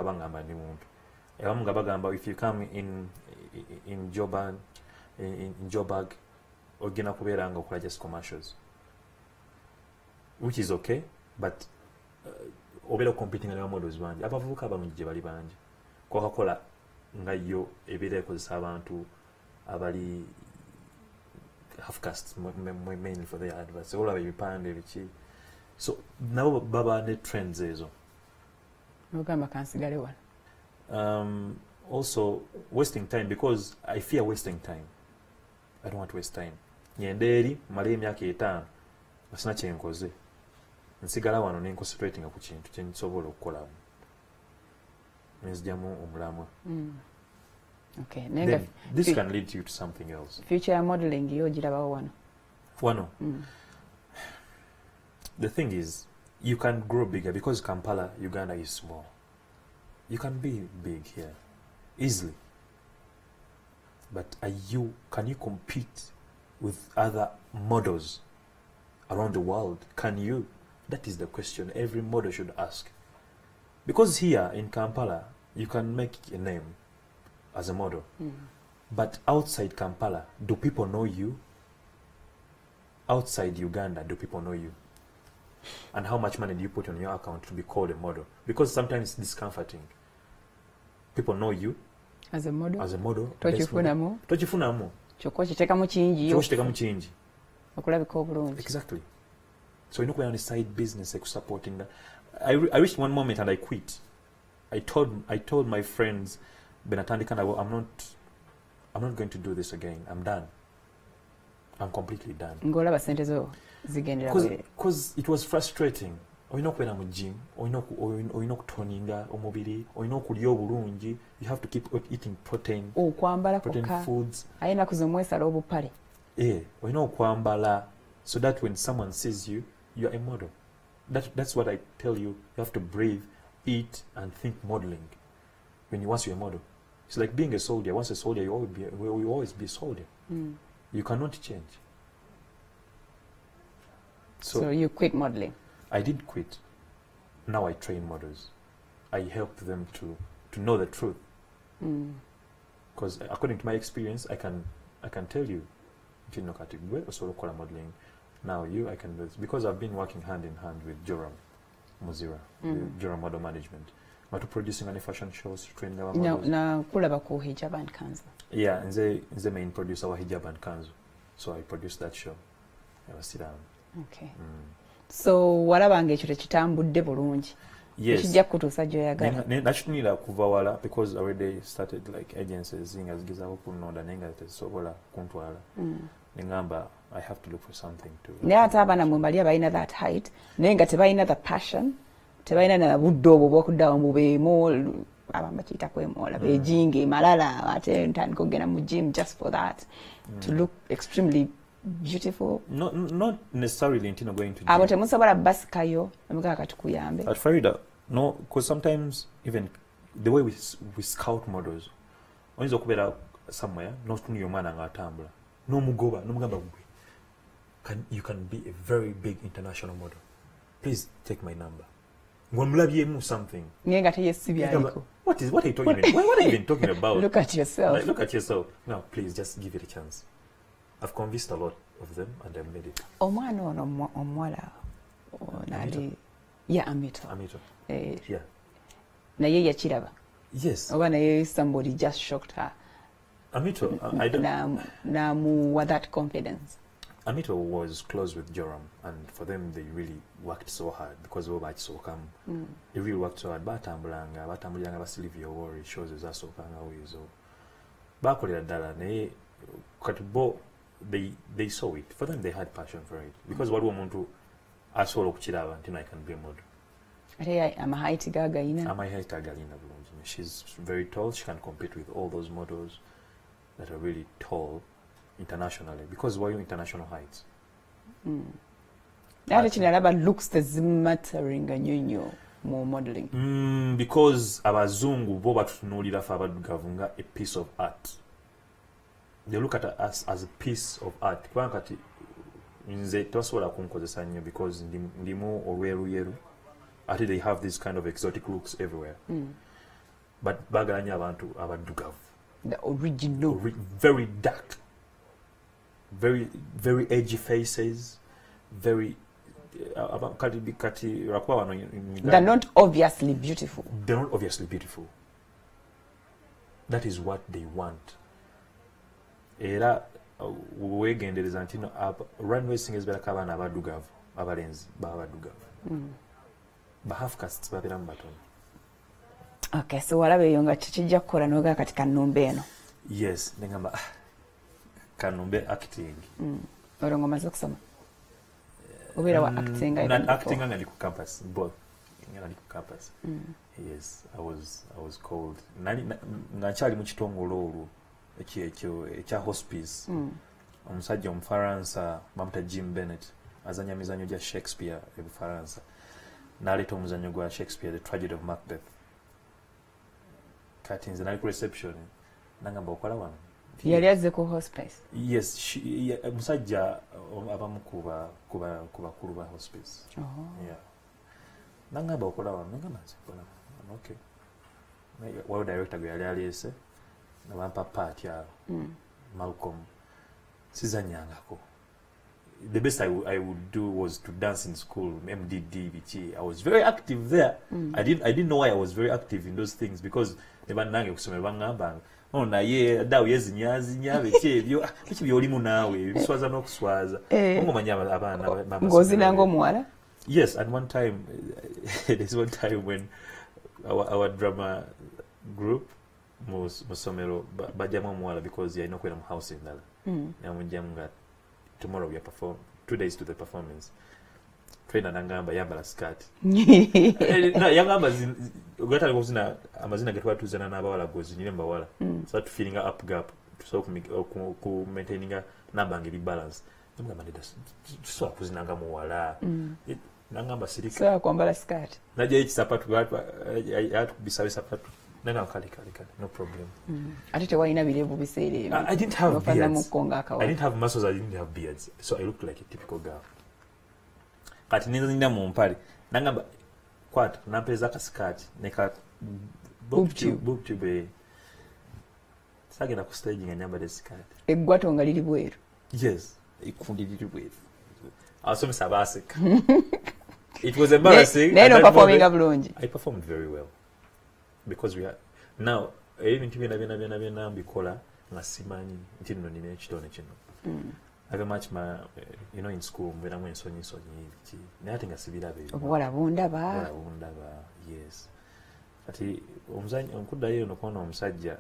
if you come in Joburg, ogena kubeera nga okola just commercials, which is okay, but obeera competing ne models bangi abavubuka abalungi gye bali bangi kwakakola nga yo ebeera ekozesa abantu abali half caste mainly for their adverts olaba ebipande biki, so nabo baba ne trends ezo ogamba kansigale wala. Also wasting time, because I fear wasting time. I don't want to waste time. Nyenderi mali emyaka 5 basina kyenkoze nsigala wano ne concentrating ku kintu kye nsobola okukola nzijjamu omulamwa. Okay, then this can lead you to something else. Future modeling yo girabawo wano. The thing is, you can grow bigger because Kampala, Uganda is small. You can be big here easily, but can you compete with other models around the world? Can you? That is the question every model should ask. Because here in Kampala, you can make a name as a model, but outside Kampala, do people know you? Outside Uganda, do people know you? And how much money do you put on your account to be called a model? Because sometimes it's discomforting. People know you as a model. Tochifunamo. Chokitekamu kingi. Okulabika obulungi. Exactly. So you know, on the side business supporting that. I reached one moment and I quit. I told my friends, Benatandika, I'm not going to do this again. I'm done. I'm completely done. Because it was frustrating. Oyina okubeera mu gym, oyina okutoninga omubiri, oyina okulya obulungi, you have to keep eating protein foods. Ayina kuzimwesala obupale. Oyina okwambala so that when someone sees you, you are a model. That's what I tell you. You have to breathe, eat, and think modeling. Once you're a model, it's like being a soldier. Once a soldier, you will always be a soldier. You cannot change. So you quit modeling. I did quit. Now I train models. I help them to know the truth. Because according to my experience, I can tell you, modeling. Now I can do this because I've been working hand in hand with Joram Muzira, Joram Model Management. But producing any fashion shows, training our No, models. na kulaba ku hijab and kanzu. Yeah, and they main producer wa hijab and kanzu. So I produced that show. I was sit down. Okay. So walabanga ekyo tekitambudde bulungi. Yes. Kijja kutuusa gy'oyagala. Nakitunira kuva wala because already started like agencies nga zigezaako kunonda naye nga tezisobola kuntwala. Nengamba I have to look for something to. Naye ate abaana mwe bali abalina that height naye nga tebalina the passion, tebalina na budde obwo bw'okuddawo mu beemo abamu bakiyita kwemoola beejinge malala ate ntandika okugenda mu gym just for that to look extremely beautiful. Not necessarily ntino going to gym. Abo temusobola basikayo emugaka katukuyambe. At Farida, no, because sometimes even the way we scout models, oyinza okubeera somewhere n'otunira omwana ng'atambula n'omugoba n'omugamba you can be a very big international model. Please take my number. Ng'omulabyemu something. Naye nga teyesibyaliko. What are you talking about? What are you even talking about? Look at yourself. Like, look at yourself. No, please just give it a chance. I've convinced a lot of them and I've made it. Omwana ono omuwala nali ya Amito. Yeah. Naye yakiraba. Yes. Oba naye somebody just shocked her. Amito, I don't. Namuwa that confidence. Amito was close with Joram, and for them they really worked so hard because they were so come. They really worked so hard. Batambulanga basilivia worry shows as so kanga wizo. Bakolera dala naye katibo they saw it. For them they had passion for it because what womuntu asobola okukiraba nti I can be a model. Ate amahaight gagalina. Amahaight gagalina bulungi. She's very tall. She can compete with all those models that are really tall internationally because we're international heights. Ate kinalaba looks tezimattering nnyo more modeling. Because abazungu bo batutunuulira fe abaddugavu nga a piece of art. They look at us as a piece of art. Kubanga kati nze tebasobola kunkozesa nnyo because ndimu olweruyeru. Ate they have this kind of exotic looks everywhere. But baagala nnyo abantu abaddugavu. The original. Very dark. Very, very edgy faces. Very... They're not obviously beautiful. They're not obviously beautiful. That is what they want. Era wegendereza nti runway singers belaka abaana abaddugavu abalenzi babaddugavu ba half castes babeeramu batono. Okay, so walaba eyo nga kikijja kukola noga kati Kanumbe eno. Yes, nengamba Kanumbe acting. Olwo ngomaze okusoma. Obeera wa acting nga ndi ku campus both. Nga ndi ku campus. Yes, I was called. Nga nkyali mu kitongole olwo ekya hospice. Omusajja Omufaransa bamuta Jim Bennett azanya mizanyo gya Shakespeare e Bufaransa. N'aleeta omuzanyo gwa Shakespeare, The Tragedy of Macbeth. Kati nze nali ku reception nangamba okola wano. Yali azze ku hospice? Yes, musajja abamu kubakulu ba hospice. Yeah. Nangamba okola wano, nangamba nze kola. Okay. Waliwo director gwe yali aleese nabampa part ya Malcolm. Sizanyangako. The best I would do was to dance in school, MDD, BT. I was very active there. I didn't know why I was very active in those things because nebanange kusomera bangamba oh naye dawo yezinyazinya bekebyo biki byolimu nawe biswaza n'okuswaza ngomanya abana mama ngozi nango mwala. Yes, and one time there's one time when our drama group musomero bajama mwala because ya inokwera mu house indala namunjamga tomorrow we perform 2 days to the performance. Trainer nangamba yambala skirt. Na yangamba ugata ngozina amazina getwa tuzana n'abawala gozi nyine mbawala. So to feeling up gap so ku maintaining number ngiri balance. Ngamba ndida so akuzinanga muwala. Nangamba sirika. So akwambala skirt. Naje iki sapatu watu atu bisawe sapatu. Nanga kali no problem. Atete waina birevu biseere. I didn't have beards. I didn't have muscles, I didn't have beards. So I looked like a typical girl. Kati nenda mu mpale. Nangamba kwat napeza ka skirt neka boob tube. Sagenda ku stage nga nyamba de skirt. Eggwato nga liri bweru. Yes, ikundi liri bweru. Asomesa basika. It was embarrassing. Performing bulungi. I performed very well. because we are now ebintu byonna mbikola nga simanyi nti nno nina ekitone kino. I very much in school mbeeramu ensonyi ebiki naye ate nga sibirabe obuwala bundaba yes kati nkuddayo eno kuona omusajja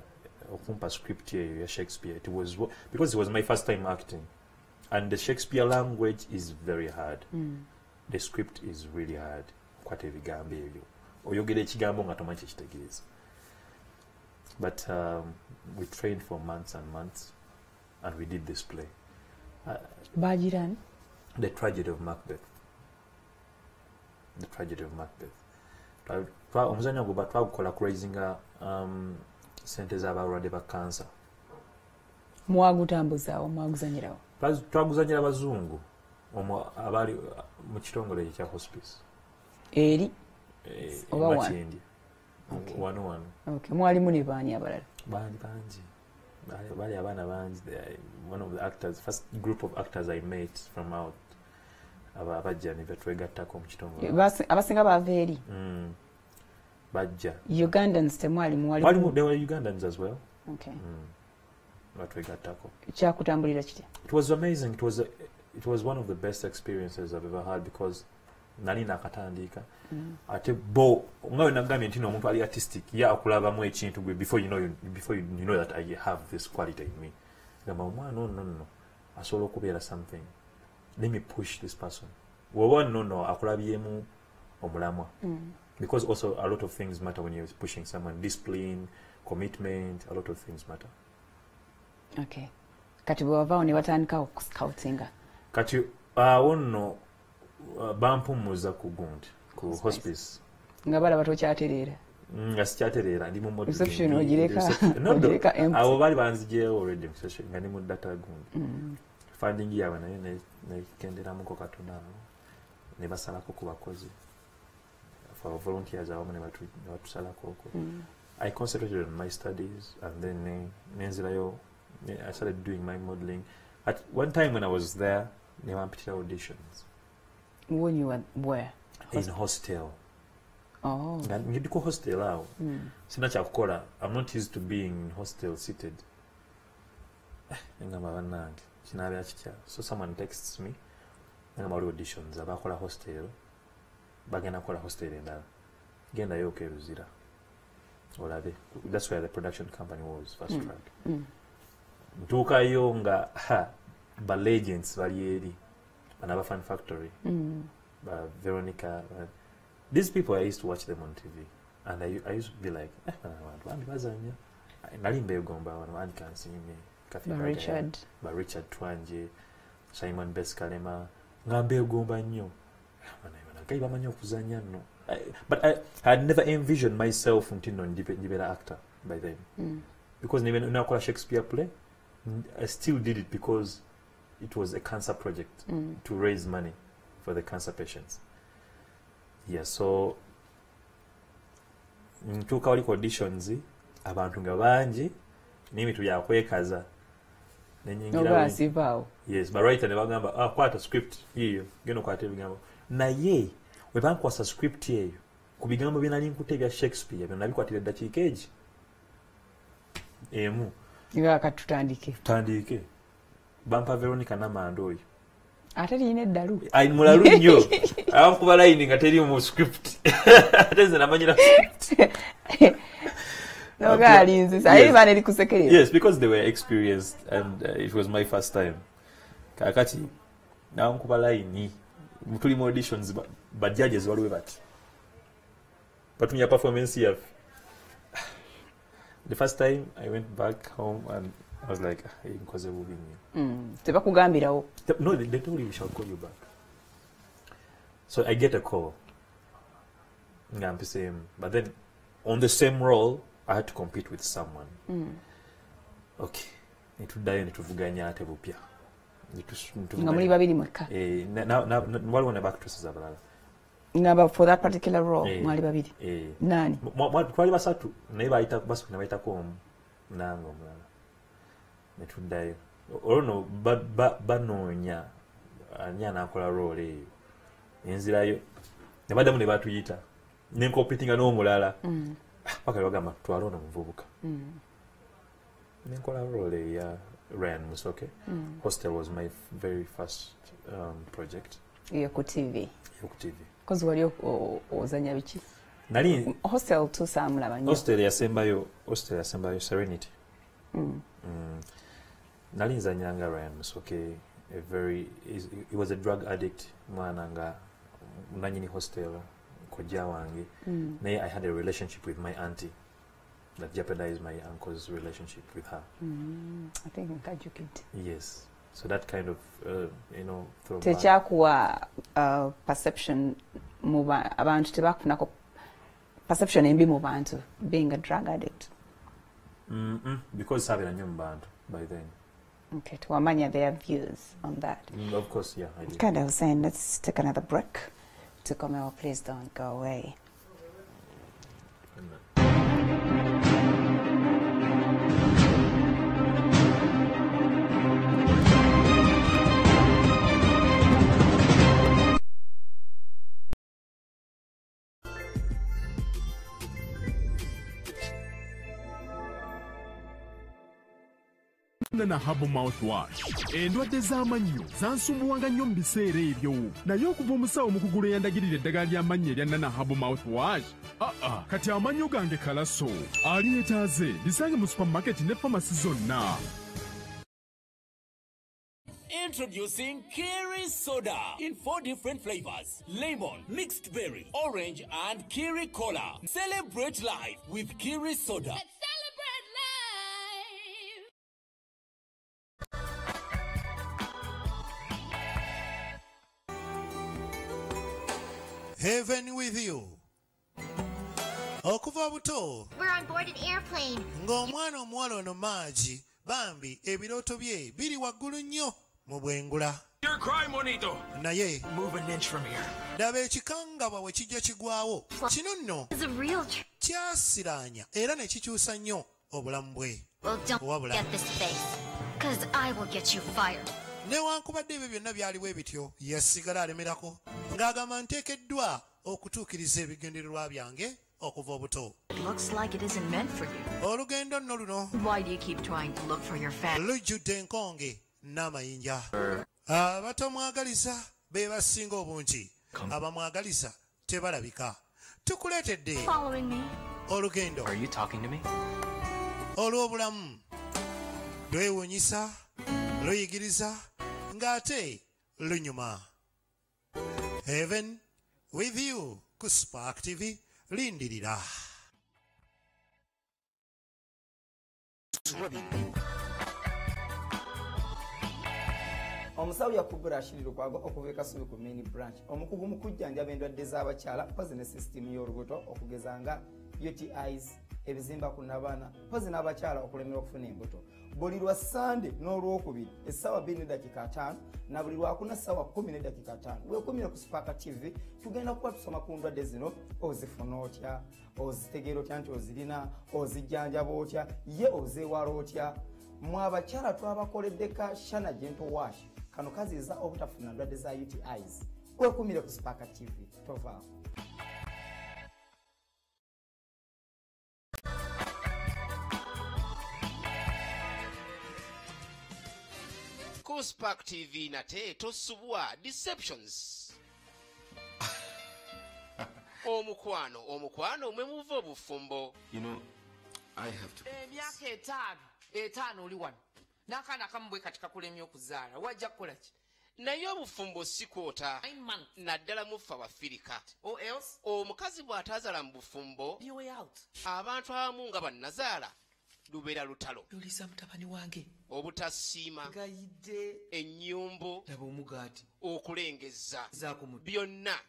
okumpa script eyo ya Shakespeare. It was because it was my first time acting and the Shakespeare language is very hard. The script is really hard. Kwata ebigambo ebyo oyogera ekigambo nga tomanyi kyekitegeeza. But we trained for months and months and we did this play. Bajiran? The Tragedy of Macbeth. The Tragedy of Macbeth. Omuzanyo gwo batwagukola kuraisinga sente z'abalwadde ba cancer. Mwagutambuzaawo mwaguzanyirawo? Twaguzanyira bazungu abali mu kitongole ekya hospice. Eri? Oba wano. Okay. Mwalimu ne baani abalala? Bangi. Bali abaana bangi. One of the actors, first group of actors I met from out abajja ne betwegattako mu kitongole. Abasinga bava eri? Bajja. Ugandans temwalimu? There were Ugandans as well. Okay. Batwegattako. Kyakutambulira kitya? It was amazing. It was one of the best experiences I've ever had because nali nakatandika ate bo ngawe nagambye nti omuntu ali artistic ya akulabamu ekintu gwe before you know that I have this quality in me. Gamba no asobola okubeera something. Let me push this person. No akulabyemu omulamwa. Because also a lot of things matter when you're pushing someone. Discipline, commitment, a lot of things matter. Okay. Kati bwavaawo ne batandika okuscoutinga. Kati ono bampumuza ku gundi ku hospice. Nga bala batokyatereera. Nga sikyatereera ndi mu mode. Reception ogireka empty. Abo bali banzijeewo already reception nga ndi mu data gundi. Funding yawe nayo nekenderamuko katono ne basalako ku bakozi. For volunteers abamu ne batusalako okwo. I concentrated on my studies and then I started doing my modeling. At one time when I was there, they were auditions. When you were where? In hostel. Oh. You do hostel now. I'm not used to being in hostel seated. So someone texts me. I'm auditions. I'm going to hostel. Bagena kola hostel endala. Genda yoke ruzira. Olabe. That's where the production company was first track. Ntuka yonga ba legends bali eri. Another Fun Factory. Veronica. These people, I used to watch them on TV. And I used to be like, Nalimbe Gomba, one can see me. Richard Twanje, Simon Beskalema, Ngambe Gomba nyo. But I had never envisioned myself until a actor by then. Because even when I call a Shakespeare play, I still did it because it was a cancer project to raise money for the cancer patients. Yeah, so ntuka wali auditions abantu nga bangi n'emitu yakwekaza n'enyingira. Yes, but writer ne bagamba kwata script hiyo geno kwata ebigambo naye we bankwasa script eyo ku bigambo binali nkute bya Shakespeare byo nabikwatira eddakiika egi emu nga katutandike bampa Veronica Namando oyo ate yine eddalu mulalu nnyo abakuba line nga teri mu script ate nze namanyira script. Yes, because they were experienced and it was my first time. Kakati na nkuba line mutuli mu auditions but judges waliwe bati but my performance here. The first time I went back home and I was like, because they will be me. No, they told you we shall call you back. So I get a call. But then on the same role, I had to compete with someone. Okay. Nituvuganya ate bupya. For that particular role, mwali babiri. Nani? Twali basatu naye bayitako nange omulala. Netuddayo. Olwo banoonya ani anaakola role eyo. Nenzirayo. Ne baddamu ne batuyita. Ne competinga n'omulala. Okay, wagamba twalona muvubuka. Nenkola role ya Ryan Musoke. Hostel was my very first project. Ku TV. Ku TV. Because wali ozanya biki? Nali Hostel to samulaba nnyo. Hostel yasembayo Serenity. Nali nzanyanga Ryan Musoke, he was a drug addict, mwana nga nanyini hostel kojja wange. Naye I had a relationship with my auntie that jeopardized my uncle's relationship with her. I think encouraged. Yes. So that kind of, techakuwa perception abantu tebakufunako perception embi mu bantu being a drug addict. Because sabira nnyo mu bantu by then. Okay, to Amanya, their views on that. Of course, yeah, I do. Kind of saying, let's take another break. To come out, please don't go away. Na Habo mouthwash endwadde z'amannyo zansumbuwanga nnyo mu biseera ebyo naye okuva omusawo mu kugula eyandagirira eddagala ly'amannyo erya Nana Habo mouthwash kati amannyo gange kalaso aliretaaze lisange mu supermarket ne famasi zonna. Introducing Kiri Soda in 4 different flavors: lemon, mixed berry, orange, and Kiri Cola. Celebrate life with Kiri Soda. Heaven with you. Okuva buto. We're on board an airplane. Ng'omwana omuwala ono Maaji bambi ebirooto bye biri waggulu nnyo mu bwengula. Your cry, Monito. Naye move an inch from here. Daba ekikangabwa bwe kijja kigwawo. Kino nno kyasiraanya era ne kikyusa nnyo obulamu bwe. Well, don't get this face, because I will get you fired. Newankubadde ebyo byonna byaliwo ebityo yasigala alemerako ng'agamba nteekeddwa okutuukiriza ebigendererwa byange okuva obuto. Olugendo nno luno lujjudde enkonge n'amayinja. Abatamwagaliza be basinga obungi, abamwagaliza tebalabika. Tukuleetedde olugendo olw'obulamu lwewuunyisa, luyigiriza ng'ate lunyuma. Heaven with you ku Spark TV lindirira. Omusawo yakubira ashiriro kwago okuva Kasubi ku main branch omukugu mu kujjanjaba endwadde z'abakyala mpazi ne system y'olubuto okugezanga UTIs ebizimba ku n'abaana mpazi n'abakyala okulemerwa okufuna embuto. Buli lwa Sunday n'olwokubiri essaawa 2:05 na buli lwakuna essaawa 10:05 weekumire ku Spark TV tugenda kuba tusoma ku ndwadde zino ozifuna otya, ozitegeera otya nti ozirina, ozijjanjaba otya, ye ozeewala otya. Mwe abakyala twabakoledde ka Shana Gentle Wash kano kaziyiza obutafuna ndwadde za UTIs. Weekumire ku Spark TV tovaawo. Ku Spark TV nate tosubwa deceptions. Omukwano mwe muva obufumbo. I have to. Emyaka etaano oli wano. N'akaana kamubwe katika kulemya okuzaala. Wajja kukola ki? Naye obufumbo si kwota. Naddala mufa Abafirika. Omukazi bw'atazaala mu bufumbo, abantu abamu nga bannazaala lubeera lutalo. Lulisa mutabani wange. Obutasiima. Gayidde. Ennyumbu. Laba omugaati. Okulengezza. Zaakumudde. Byonna.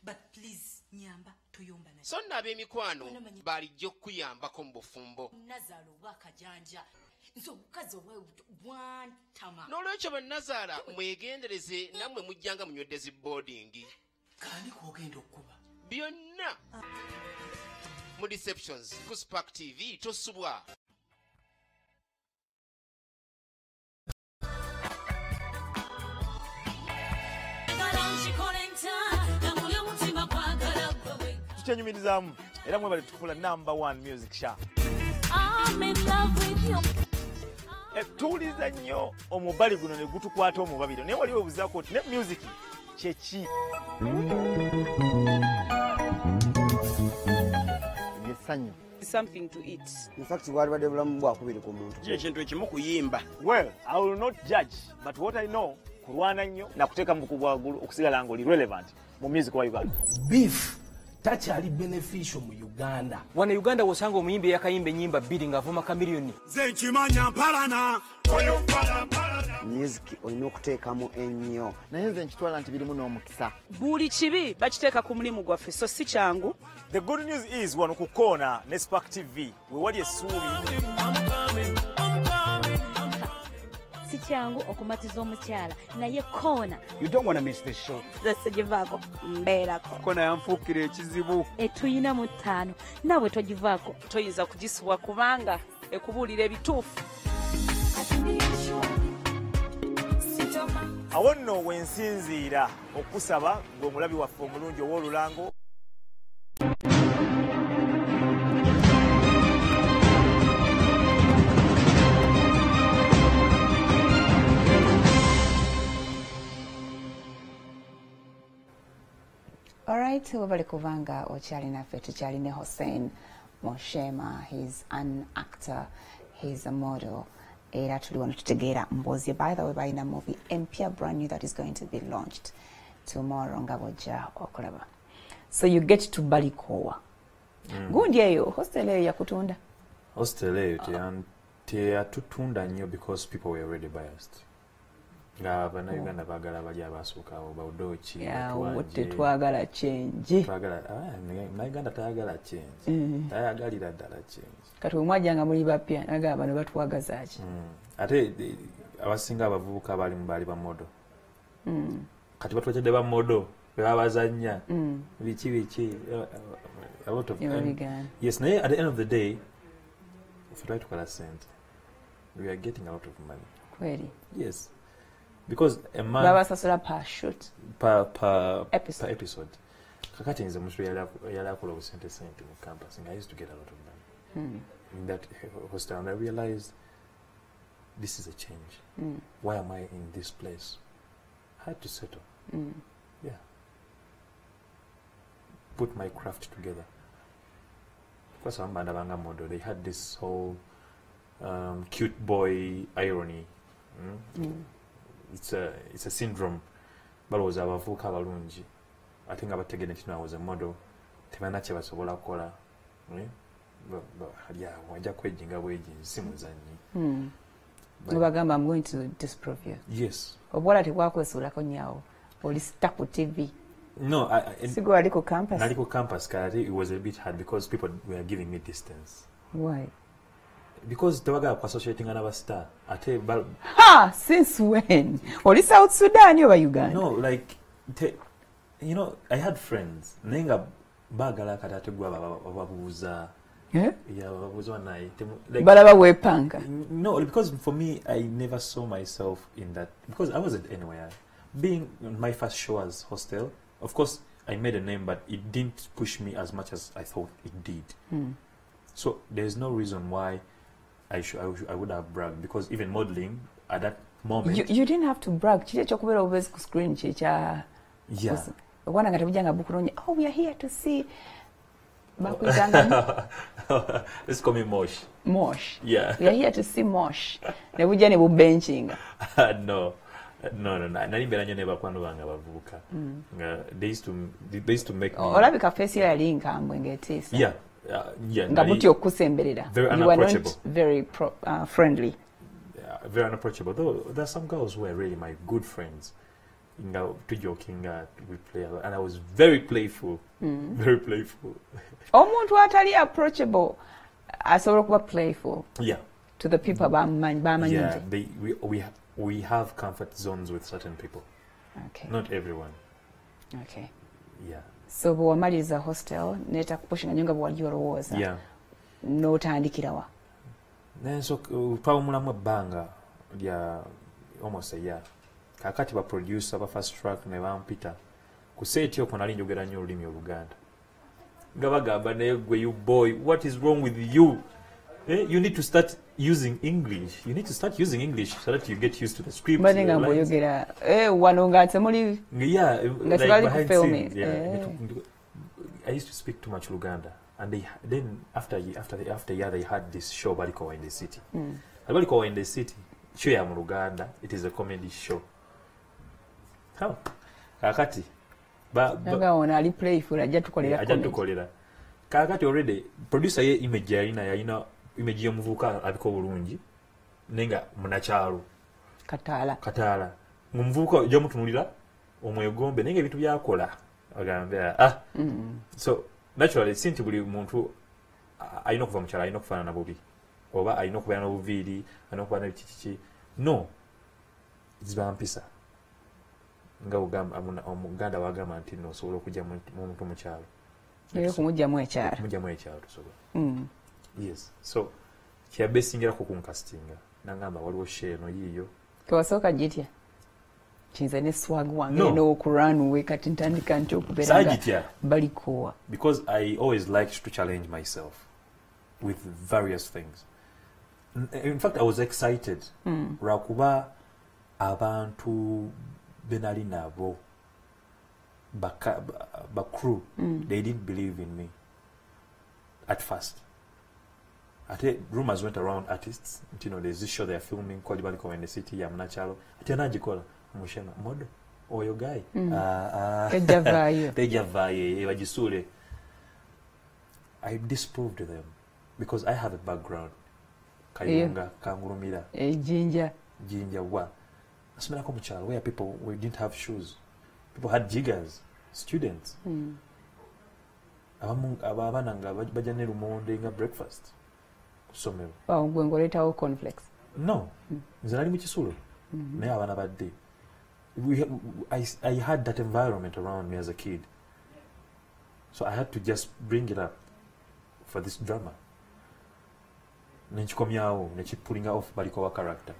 But please, nyamba toyomba naye. So nno ab'emikwano balijja okuyambako mu bufumbo. Nazaala oba akajanja. Nze omukazi bwantama. N'olwekyo bannazaala mwegendereze nammwe mujjanga munywedde zi boarding. Kaani kwogenda okuba. Byonna. Mu deceptions ku Spark TV tosubwa. Kitenyumirizaamu era mwebale tukufula #1 music show. Tuuliza nnyo omubali guno ne gutukwata omubabiro naye waliwo obuzaako oti ne music kyeki yesanyu something to eat. In fact, bwalibadde bulamu bwakubiri ku muntu. Ekintu ekimu kuyimba. Well, I will not judge, but what I know, kulwana nnyo na kuteeka mu kubwagulu okusigala ng'oli relevant mu music wa Uganda. Beef takyali beneficial mu Uganda. Wana Uganda wosanga omuyimbi yakayimba ennyimba bbiri ng'avuma kamiliyoni. Nze nkimanya mpalana. Music olina okuteekamu ennyo. Naye nze nkitwala nti birimu n'omukisa. Buli kibi bakiteeka ku mulimu gwaffe so si kyangu. The good news is wano ku Kona ne Spark TV we wali essuubi. Si kyangu okumatiza omukyala naye Kona. You don't want to miss this show. Zese givaako mbeerako. Kona yanfuukira ekizibu. Etuyina mu 5 nawe togivaako. Toyinza kugisubwa kubanga ekubuulira ebituufu. Awo nno wensinziira okusaba ng'omulabi waffe omulungi ow'olulango. Alright, wabali kuvanga okyali naffe tukyali ne Hussein Moshema. He's an actor, he's a model. Era tuli wano tutegeera mbozi. By the way, balina movie empya brand new that is going to be launched tomorrow nga bojja okulaba. So you get to Balikowa. Gundi eyo hostel eyo yakutunda. Hostel eyo teyatutunda nnyo because people were already biased. Nga bannayuganda baagala bali abasookawo bawudoki tetwagala change. Nayuganda tayagala change. Tayagalira ddala change. Kati omwajjanga muli bapya naga bano batwagaza ki. Ate abasinga abavubuka bali mubali ba modo. Kati batwajjadde ba modo bebabazannya. Biki a lot of yes, naye at the end of the day if you try to collect cent we are getting a lot of money. Kweli? Yes. Because a man babasasula per shoot per episode. Kakati nze musu yali akola obusente mu campus and I used to get a lot of money in that hostel and I realized this is a change. Why am I in this place? I had to settle. Yeah. Put my craft together. Because I'm Bandabanga model, they had this whole cute boy irony. It's a syndrome. But was abavuka balungi. I think abategene tino I was a model. Temanache basobola kola. Yeah, wajja kwejinga bwejinzi simuzanyi. Bagamba I'm going to disprove you. Yes. Obwala tekwakwesula nyawo. Oli stuck with TV. No, Sigo aliko campus. Naliko campus kati it was a bit hard because people were giving me distance. Why? Because tawaga associating another star. Since when? Oli South Sudan or Uganda? No, like you know, I had friends. Nenga bagala kata tegwa babuza. Yeah, babuza nai. Balaba wepanga. No, because for me I never saw myself in that because I wasn't anywhere. Being my first show as hostel, of course I made a name but it didn't push me as much as I thought it did. So there's no reason why I would have bragged because even modeling at that moment you didn't have to brag. Chile chokubera obezi ku screen chicha. Yeah. Wana ngatebujanga bukuronya. Oh, we are here to see. Let's call me Mosh. Mosh. Yeah. We are here to see Mosh. Nebuja ne bubenchinga. No. Nalimbera nyo neba kwano banga bavuka. They used to make me. Olabika face ya yali nkambwe ngetisa. Yeah. Ngabuti okusemberera. You were not very friendly. Yeah, very unapproachable. Though there are some girls who were really my good friends. To joking, we play, and I was very playful. Very playful. Omuntu atali approachable, asobola kuba playful. Yeah. To the people bamanyi. Yeah, we have comfort zones with certain people. Okay. Not everyone. Okay. Yeah. So bw'omaliriza hostel neta kupushinga nyonga bwali olowooza. Yeah. N'otandikirawa. So twawumulamu ebbanga lya almost a year. Kakati ba producer ba first track ne bampita ku set okwo nali njogera nnyo olulimi Oluganda. Gabagamba negwe, you boy, what is wrong with you? You need to start using English. You need to start using English so that you get used to the script. Yeah, like behind scenes, yeah. I used to speak too much Luganda, and then after a year they had this show Balikowa in the City. Balikowa in the City, show ya mu Luganda. It is a comedy show. How? Kakati. Nga ali playful ajja tukolera. Kakati already producer ye image yalina image yomuvuka abiko bulungi nenga munakyalo Kataala ngumuvuka ojja mutunulira omwegombe nenga ebitu byakola agambe so naturally sinti buli muntu ayina okuva mukyalo ayina okufaana na bubi oba ayina okubeera n'obuviiri ayina okubeera n'ekikiiki no zibampisa nga omuganda wagamba nti no osobola okujja muntu mukyalo kumujjamu ekyalo tusobola yes so kyabesingerako kunkasitinga nangamba waliwo sheno yiyo kewasooka gitya kiyinza ne swag wange n'okurunway kati ntandika nti okubeera Balikowa because I always liked to challenge myself with various things. In fact, I was excited lwakuba abantu benali nabo ba crew they didn't believe in me at first. Rumors went around artists, you know, there's this show they're filming called Balikowa in the City, Yamunachalo. Atanajikola, Mushema, Modo, or your guy. Tejavaye, Evajisule. I disproved them because I have a background. Kayunga, Kangurumira. Ginger, what? Where people didn't have shoes. People had jiggers, students. Ababananga, bajaneru monde nga breakfast. Gwengoletawo conflicts. No. Nzalali mu Kisulo. Naye abana badde. I had that environment around me as a kid. So I had to just bring it up for this drama. Nenchikomyawo, pulling off Balikowa character.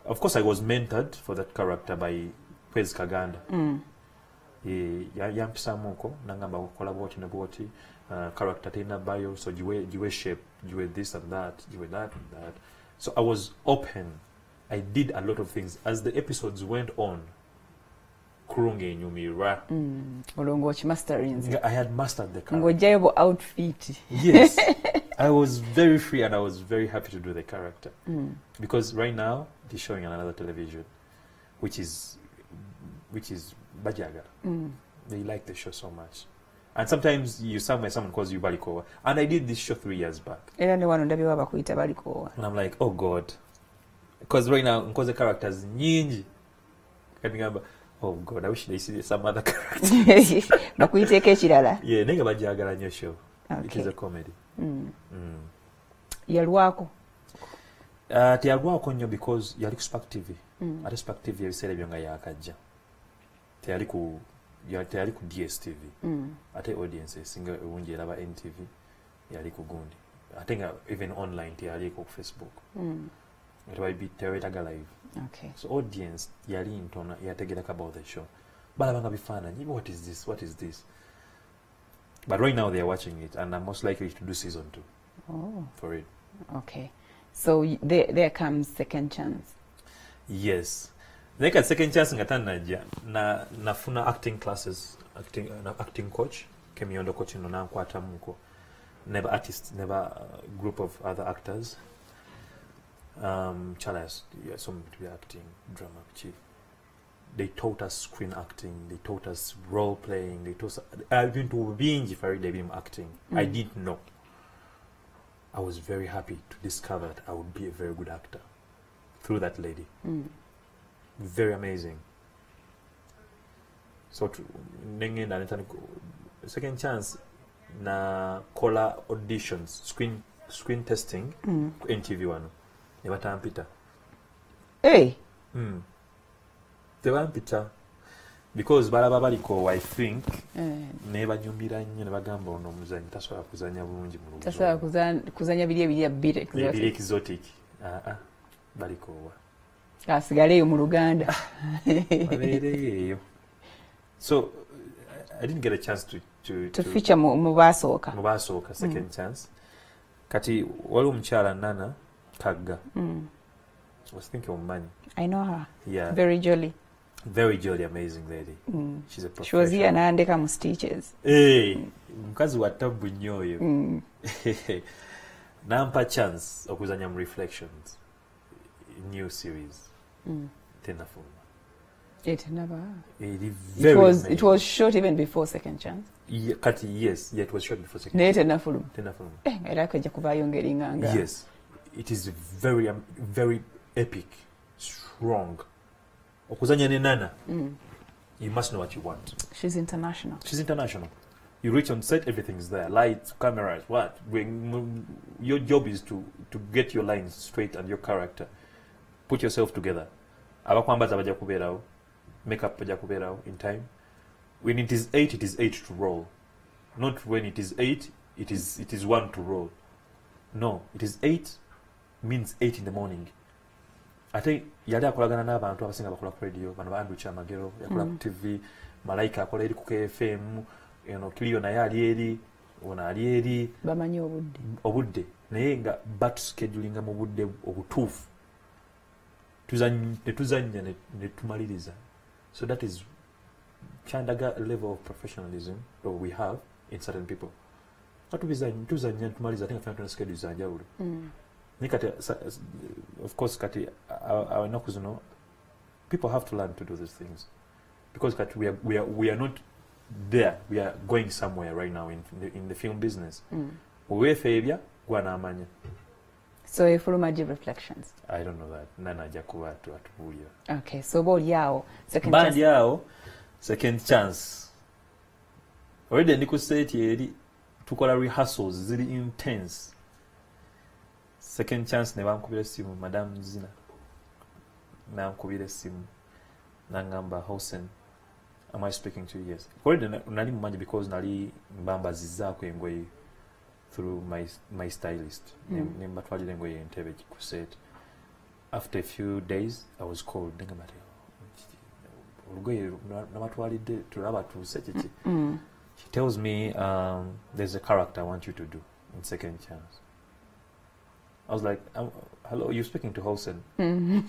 Of course, I was mentored for that character by Kwezi Kaganda. Yampisa muko, nangamba kukola bwoti na bwoti. Character tena bio, so jiwe shape, jiwe this and that, jiwe that and that. So I was open. I did a lot of things. As the episodes went on, Kurunge Nyumira. I had mastered the character. Outfit. Yes. I was very free and I was very happy to do the character. Because right now, they're showing on another television, which is Bajaga. They like the show so much. And sometimes someone calls you Balikowa. And I did this show 3 years back. And I'm like, oh God. Because right now, because the characters nyingi. Oh God, I wish they see some other characters. Yeah, nenga bajagala nyo show. It is a comedy. Yalwako? Tiyalwako nyo because yali ku Spark TV. Ate Spark TV ebiseera ebyo nga yakajja. Teyali ku DSTV. Ate audience esinga ewunji eraba NTV yali ku gundi. Ate nga even online teyali ku Facebook. Tewetaga live. Okay. So audience yali ntona yategerako about the show. Balabanga bifaananyi, what is this? What is this? But right now they are watching it and I'm most likely to do season 2 for it. Okay. So there comes second chance. Yes. Neka second chance ngatanajja nafuna acting classes, acting coach, Kemiondo coach no nankwata muko. Never artists, never group of other actors. Charles, some to be acting, drama chief. They taught us screen acting, they taught us role playing, they taught us I've been to binge Faridabim acting. I didn't know. I was very happy to discover that I would be a very good actor through that lady. Very amazing. So second chance na kola auditions, screen testing NTV one. Nebatampita. Hey. Tebampita because balaba Balikowa I think nebanyumbira nnyo nebagamba ono omuzanyi tasobola kuzanya bulungi mu lugero. Tasobola kuzanya biri exotic. Balikowa. Asigaleyo mu Luganda. So I didn't get a chance to feature mu basooka second chance. Kati wali omukyala Nana Kagga. I was thinking of money. I know her. Yeah. Very jolly. Very jolly, amazing lady. She's a professional. She was here naandeka mu stitches. Hey, mukazi wa tabu nnyo oyo. Nampa chance okuzanya mu Reflections. New series. Tenafuma. It was shot even before Second Chance. Yeah, Kati, yes. Yeah, it was shot before Second Chance. Tenafuma. Yes. It is very, very epic, strong. Okuzanya ne Nana. You must know what you want. She's international. She's international. You reach on set, everything's there. Lights, cameras, what? Your job is to get your lines straight and your character. Put yourself together. Abakwambaza baja kubeerawo. Makeup baja kubeerawo in time. When it is 8 to roll. Not when it is 8, it is 1 to roll. No, it is 8 means 8 in the morning. I think yali akolagana n'abantu abasinga bakola ku radio, bano Andrew Chamagero, yakola ku TV, Malaika akola eri ku KFM, Kilio naye ali eri, ona ali eri. Bamanyi obudde. Naye nga bat schedulinga mu budde obutuufu. Tuzanya ne tumaliriza. So that is Chandaga level of professionalism that we have in certain people. Tuzanya tumaliza atenga funa schedule za njawulo. Of course, Kati, our Nokuzuno, people have to learn to do these things. Because Kati, we are not there. We are going somewhere right now in the film business. We're failure, Guanamanya. So if Rumaji Reflections. I don't know that. Nana Jakuwa to Atubuya. Okay, so about Yao, second chance. Yao, second chance. Already Nico said here, tukola rehearsals, really intense. Second chance ne bankubira simu Madam Zina. Nankubira simu. Nangamba Hossein. Am I speaking to you? Yes. Already nali mumanyi because nali mbamba zizaako engoye through my stylist. Nembatwalira engoye Entebbe ku set. After a few days I was called. Nengamba olugoye namatwalidde tulaba tuuse kiki. She tells me there's a character I want you to do in Second Chance. I was like, hello, you're speaking to Hossein. No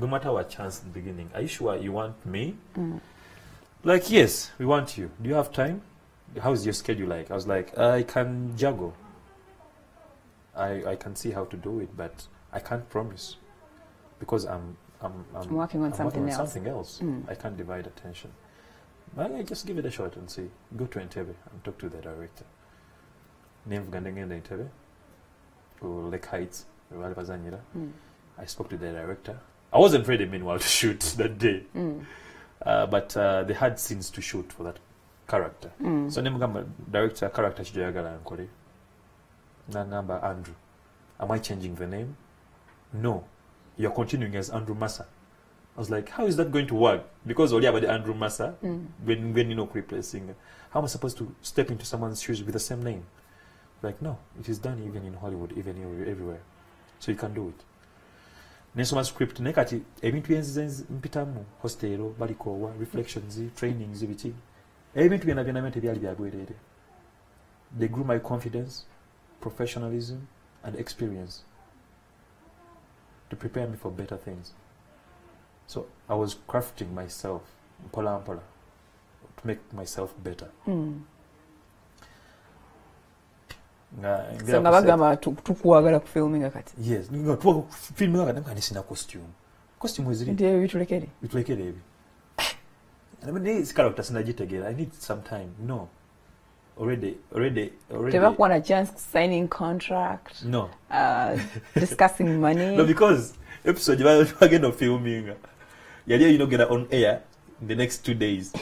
matter what chance in the beginning, are you sure you want me? Like, yes, we want you. Do you have time? How's your schedule like? I was like, I can juggle. I can see how to do it, but I can't promise. Because I'm working on something else. I can't divide attention. Well, I just give it a shot and see. Go to Entebbe and talk to the director. Name Gandengenda Entebbe, or Lake Heights, I spoke to the director. I wasn't ready, meanwhile, to shoot that day. But they had scenes to shoot for that character. So Nemugamba director character Chijoyagala Ankole. Nangamba Andrew. Am I changing the name? No. You're continuing as Andrew Massa. I was like, how is that going to work? Because only about the Andrew Massa, when you know replacing, how am I supposed to step into someone's shoes with the same name? Like, no, it is done even in Hollywood, even everywhere. So you can do it. Nesoma script nekati ebintu byenzize mpitamu hostelo balikowa reflections trainings ibiti ebintu byana byali byagwerere. They grew my confidence, professionalism and experience to prepare me for better things. So I was crafting myself mpola to make myself better. So ngabagamba tukuwagala ku filming akati. Yes, tuwa filming akati kandi sina costume. Costume is really ndiye bitulekere. Bitulekere ebi. I mean this character sina jitegera. I need some time. No. Already. Teva want a chance signing contract. No. Discussing money. No, because episode again of filming. Yali get on air in the next 2 days.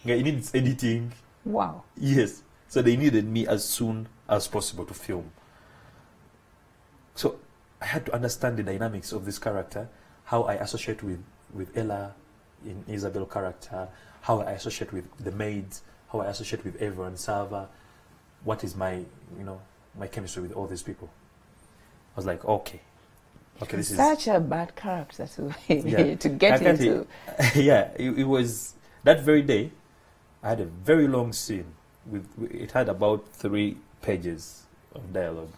It needs editing. Wow. Yes. So they needed me as soon as possible to film. So I had to understand the dynamics of this character, how I associate with Ella in Isabel character, how I associate with the maids, how I associate with everyone, Sava, what is my chemistry with all these people. I was like, okay, this is such a bad character to get into. Yeah, it was That very day, I had a very long scene. It had about 3 pages of dialogue.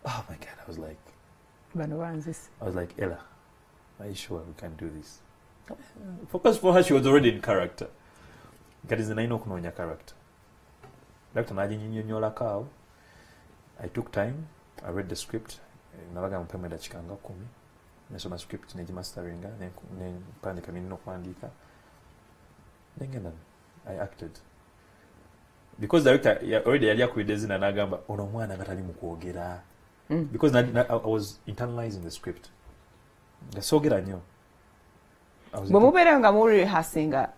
Oh my God, I was like, Ella, are you sure we can do this? Focus for her, she was already in character. That is the nine okunonya character. Dr. Najinyonyola Kao. I took time, I read the script. Nabaga mpema dakikanga 10. Nesoma script neji masteringa, ne pandika minno kwandika. Then I acted. Because the director already yali akuidezina nagamba ono mwana gatali mukwogera. Because I was internalizing the script. Gasogera nnyo. Bwe mubeera nga muri rehearsinga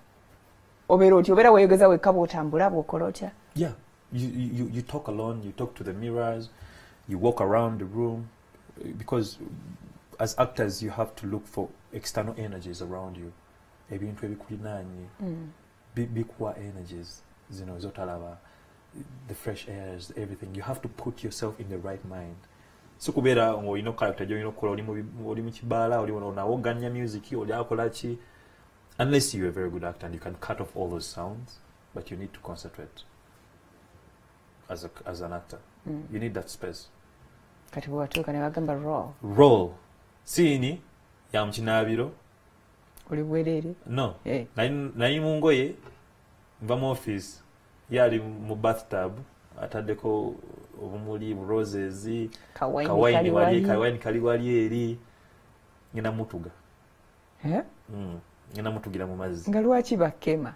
obeera oti obeera weeyogeza wekka bw'otambula bw'okola otya? Yeah, you talk alone, you talk to the mirrors, you walk around the room, because as actors you have to look for external energies around you. Ebintu ebikulinaanye, bikuwa energies, zotalaba, the fresh airs, everything. You have to put yourself in the right mind. So kubeera ng'olina character gy'olina okukola oli mu kibaala, oli onawoganya music, oli akola ki. Unless you're a very good actor and you can cut off all those sounds, but you need to concentrate as an actor. You need that space. Kati bw'atuuka ne bagamba roll. Roll. Siini ya mukinaabiro. Oli bwereere? No. Nayi mu ngoye nva mu office yali mu bathtub ataddeko obumuli roses kawaini kali wali eri ngenda mutuga. Ngenda mutugira mu mazzi. Nga lwaki bakema?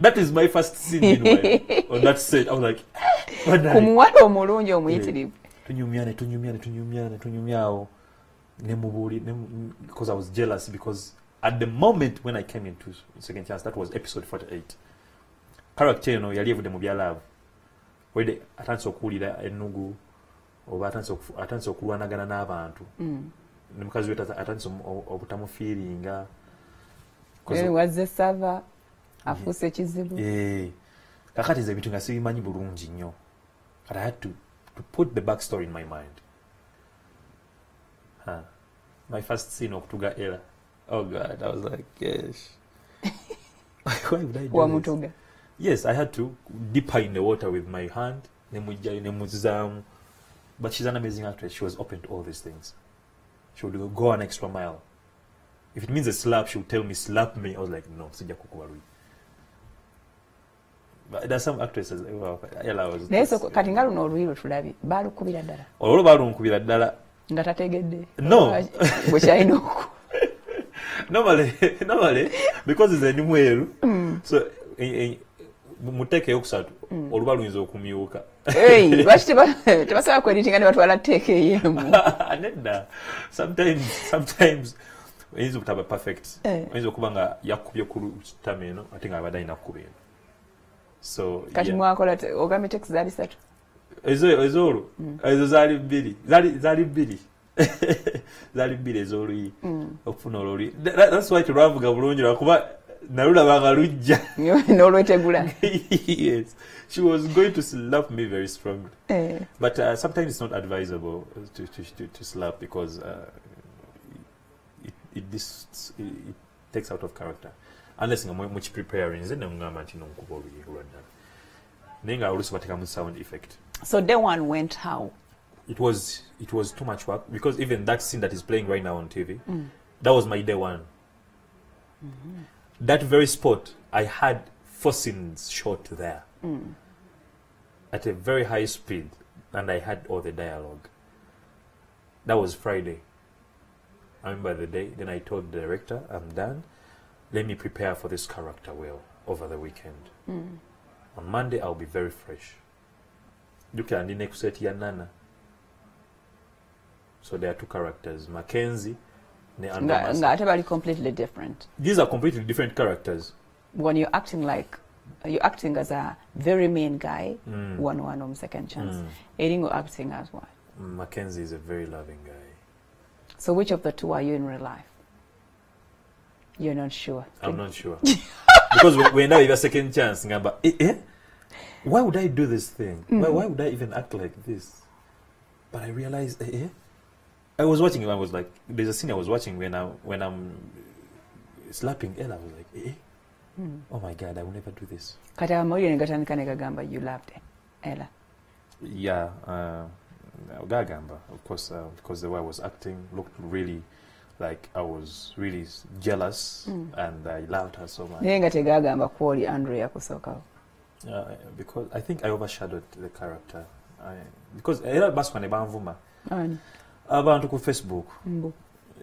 That is my first scene meanwhile. On that set I was like ku muwala omulungi omuyitirivu. Tunyumyawo nemubuli because I was jealous because at the moment when I came into Second Chance, that was episode 48. Character yali evudde mu bya love. Wede atandise okuwulira ennugu oba atandise okulwanagana n'abantu. Ne mukazi we atandise obutamufiiringa. Wazze sava afuuse ekizibu. Kakati ze bintu nga sibimanyi bulungi nnyo. But I had to put the backstory in my mind. My first scene okutuga Ella. Oh God, I was like, yes. Why would I do this? Yes, I had to dip her in the water with my hand. But she's an amazing actress. She was open to all these things. She would go an extra mile. If it means a slap, she would tell me, slap me. I was like, no, sija kukubarui. But there's some actresses. Ella was. Kati nga luno olwiro tulabi balukubira ddala. Olwo balunkubira ddala. Nga tategedde. No. Bwe kyalina oku. Normally, because it's a nimweru. So muteke yokusatu oluba luyinza okumyuka. Lwaki tebasobola kweditinga ne batwala tteeka ey'emu? Nedda. Sometimes oyinza okutaba perfect. Oyinza okuba nga yakubye ku kitame eno ate nga abadde alina kukuba eno. So kati mwakola ogambye takes zaali 3. Ezo zaali 2. Zaali 2. Zaali 2 ez'oluyi okufuna olwoluyi. That's why tulavuga bulungi lwakuba nalulabanga lujja n'olwetegula. Yes, she was going to slap me very strongly. But sometimes it's not advisable to slap because it takes out of character. Unless nga much preparing nze nemugamba nti nonkuba oluyi lwaddala. Naye nga oluusi batekamu sound effect. So day one went how? It was too much work because even that scene that is playing right now on TV, that was my day one. That very spot, I had 4 scenes shot there at a very high speed, and I had all the dialogue. That was Friday. I remember the day. Then I told the director, I'm done. Let me prepare for this character well over the weekend. On Monday, I'll be very fresh. Look at the next set, Nana. So there are 2 characters, Mackenzie and Nga completely different. These are completely different characters. When you're acting as a very main guy, one on Second Chance. Eringo acting as what? Mackenzie is a very loving guy. So which of the 2 are you in real life? You're not sure. I'm not sure. Because when now you have a second chance, why would I do this thing? Why would I even act like this? But I realized, I was watching and I was like, there's a scene I was watching when I'm slapping Ella. I was like, oh my God, I will never do this. Kati amawulire ne gatandika ne gagamba you loved Ella. Yeah, gagamba, of course, because the way I was acting looked really like I was really jealous and I loved her so much. Naye nga tegagamba kwoli Andrea kusookawo. Because I think I overshadowed the character. Because era baswa ne banvuma. Abantu ku Facebook.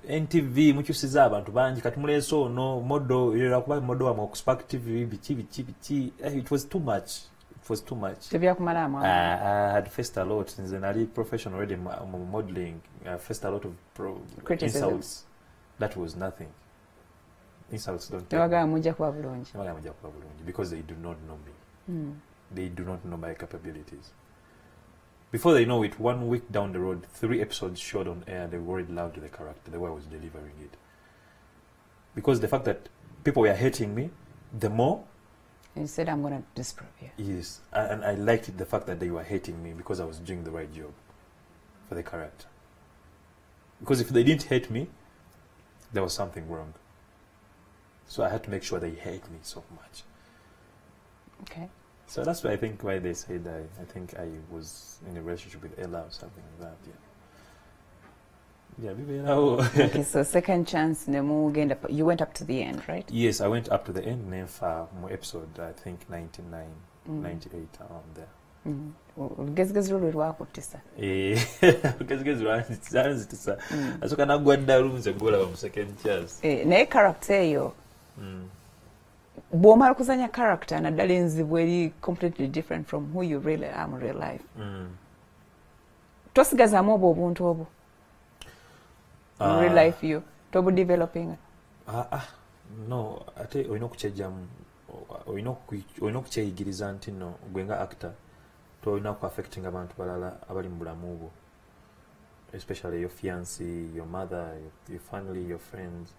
NTV mukyusiza abantu bangi kati muleso ono modo era kuba modo wa Spark TV bichi it was too much. It was too much. I had faced a lot since then. I professional already modeling. I faced a lot of insults. That was nothing. Insults don't because they do not know me. They do not know my capabilities. Before they know it, 1 week down the road, 3 episodes showed on air, they already loved the character, the way I was delivering it. Because the fact that people were hating me, the more... You said, I'm going to disprove you. Yes, and I liked it, the fact that they were hating me because I was doing the right job for the character. Because if they didn't hate me, there was something wrong. So I had to make sure they hate me so much. Okay. So that's why I think why they said I think I was in a relationship with Ella or something like that. Yeah. Okay, so second chance, you went up to the end, right? Yes, I went up to the end. More episode, I think 99, 98 around there. Ugezigezi lwakuttisa. Ugezigezi lwanzitisa. Asoka nagwa ddalu nze gola mu second chance. Naye character eyo. Bw'omala kuzanya character naddala enzibu eri completely different from who you really are in real life. Tosigazaamu obwo obuntu obwo. In real life you tobu developing. No, ate olina okukyejjamu olina okukyeyigiriza nti no gwe nga actor tolina ku affecting abantu balala abali mu bulamu bwo, especially your fiancé, your mother, your family, your friends,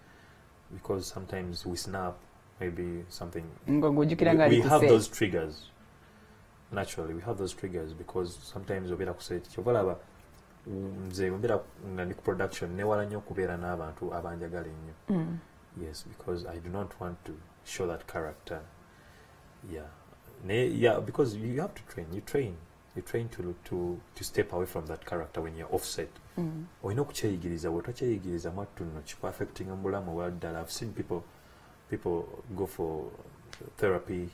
because sometimes we snap. Maybe something. We have those triggers. Naturally, we have those triggers because sometimes obera kusete chovalaba nze obera ngani production newala nnyo kubeera n'abantu abanjagala ennyo. Yes, because I do not want to show that character. Yeah, because you have to train. You train to step away from that character when you're offset. Olina okukyeyigiriza bw'otokyeyigiriza mwattu nno kikuaffecting omulamu obwa ddala. I've seen people go for therapy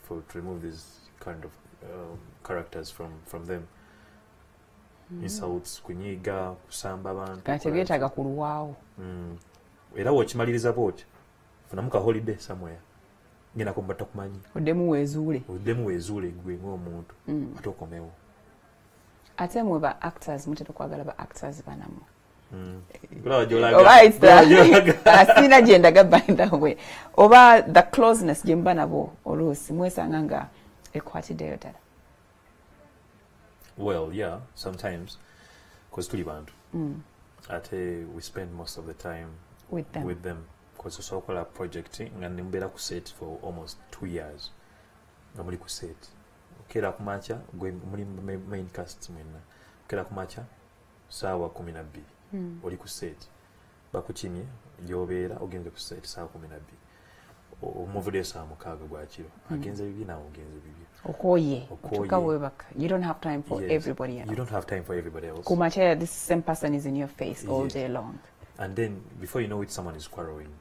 to remove these kind of characters from them. Insults, kunyiga, kusamba abantu. Kati byetaaga kulwawo. Era wokimaliriza bw'oti funamu ka holiday somewhere. Ngenda kumbata kumanyi. Oddemu weezuule gwe ng'omuntu. Ate okomewo. Ate mwe ba actors mutera okwagala ba actors banamu. Asina gyendaga by the way. Oba the closeness gye mba nabo oluusi mwesanga nga ekwatiddeyo ddala. Well, yeah, sometimes because tuli bantu. Ate we spend most of the time with them. Because osobola okola project nga nimbeera ku set for almost 2 years. Nga muli ku set. Okera kumakya gwe muli main cast mwenna. Okera kumakya saawa 12. Oli ku set bakukinye gyobeera ogenze ku set saa 12 omuvudde saa 6 gwa kiro agenze bibi nawe ogenze bibi okoye tukawebaka. You don't have time for everybody else. You don't have time for everybody else. Kumacha this same person is in your face all day long, and then before you know it someone is quarreling.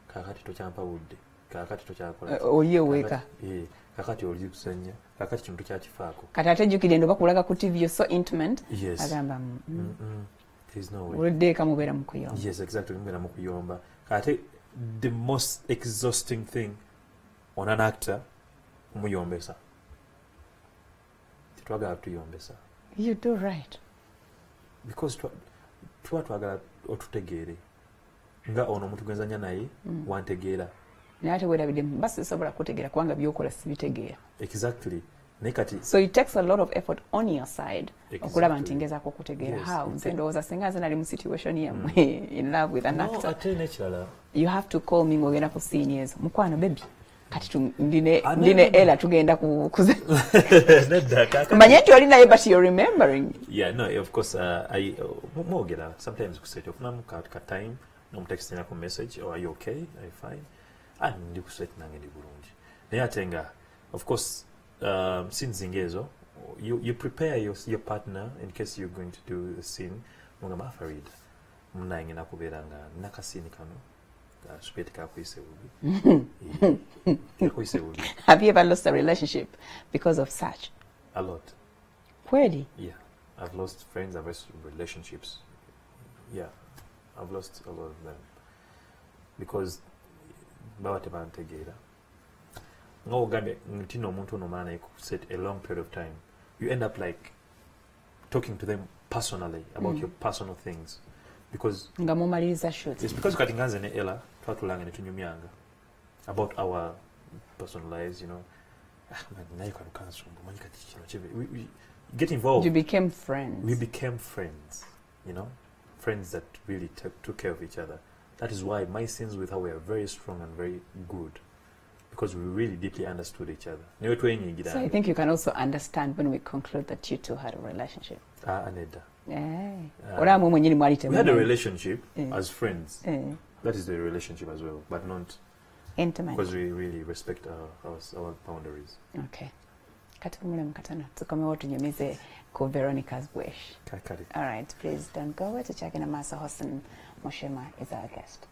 Kakati tokyampa budde, kakati tokyakola oye weka kakati oli kusanya, kakati kintu kyakifaako kati ate jukide ndo bakulaga ku TV you're so intimate. Agamba there's no way. Uliddeka mubeera mu kuyomba. Yes, exactly, mubeera mu kuyomba. Kati the most exhausting thing on an actor muyombesa. Titwagala tuyombesa. You do right. Because twagala otutegeere. Nga ono omuntu gwenzanya naye wantegeera. Naye ate weerabidde basi sobola kutegeera kubanga byokola sibitegeera. Exactly. So it takes a lot of effort on your side. Okulaba nti ngezaako kutegeera how nze ndowooza singa nze nali mu situation yammwe in love with an actor. Ate n'ekirala. You have to call me ng'ogenda ku scene ezo. Mukwano baby. Kati ndine Ella tugenda kuze. Manye nti oli naye but you're remembering. Yeah, no, of course mwogera sometimes kusete ofunamu ka time nomutextinga ku message, oh, are you okay? Are you fine? ndi kuswet nange ndi bulungi naye atenga of course scenes ngezo you prepare your partner in case you're going to do the scene mugamba Farid munange nakubeera nga nakasini kano swet kakwise bubi. Have you ever lost a relationship because of such? A lot. Kweli? Yeah, I've lost friends, I've lost relationships. Yeah, I've lost a lot of them because bawate bantegeera ng'ogambe nti n'omuntu ono maana set a long period of time, you end up like talking to them personally about your personal things because nga mumaliriza shoot. It's because kati nganze ne Ella twatulanga ne tunyumyanga about our personal lives, you know. We get involved. You became friends. We became friends, you know, friends that really took care of each other. That is why my scenes with her were very strong and very good, because we really deeply understood each other. So I think you can also understand when we conclude that you two had a relationship. Aneda. We had a relationship as friends. That is the relationship as well, but not intimate. Because we really respect our boundaries. Okay. Katumule mkatana. Tukomewa tunyumize ku Veronica's wish. Kakari. All right, please don't go away to check in. Masa Hossein Moshema is our guest.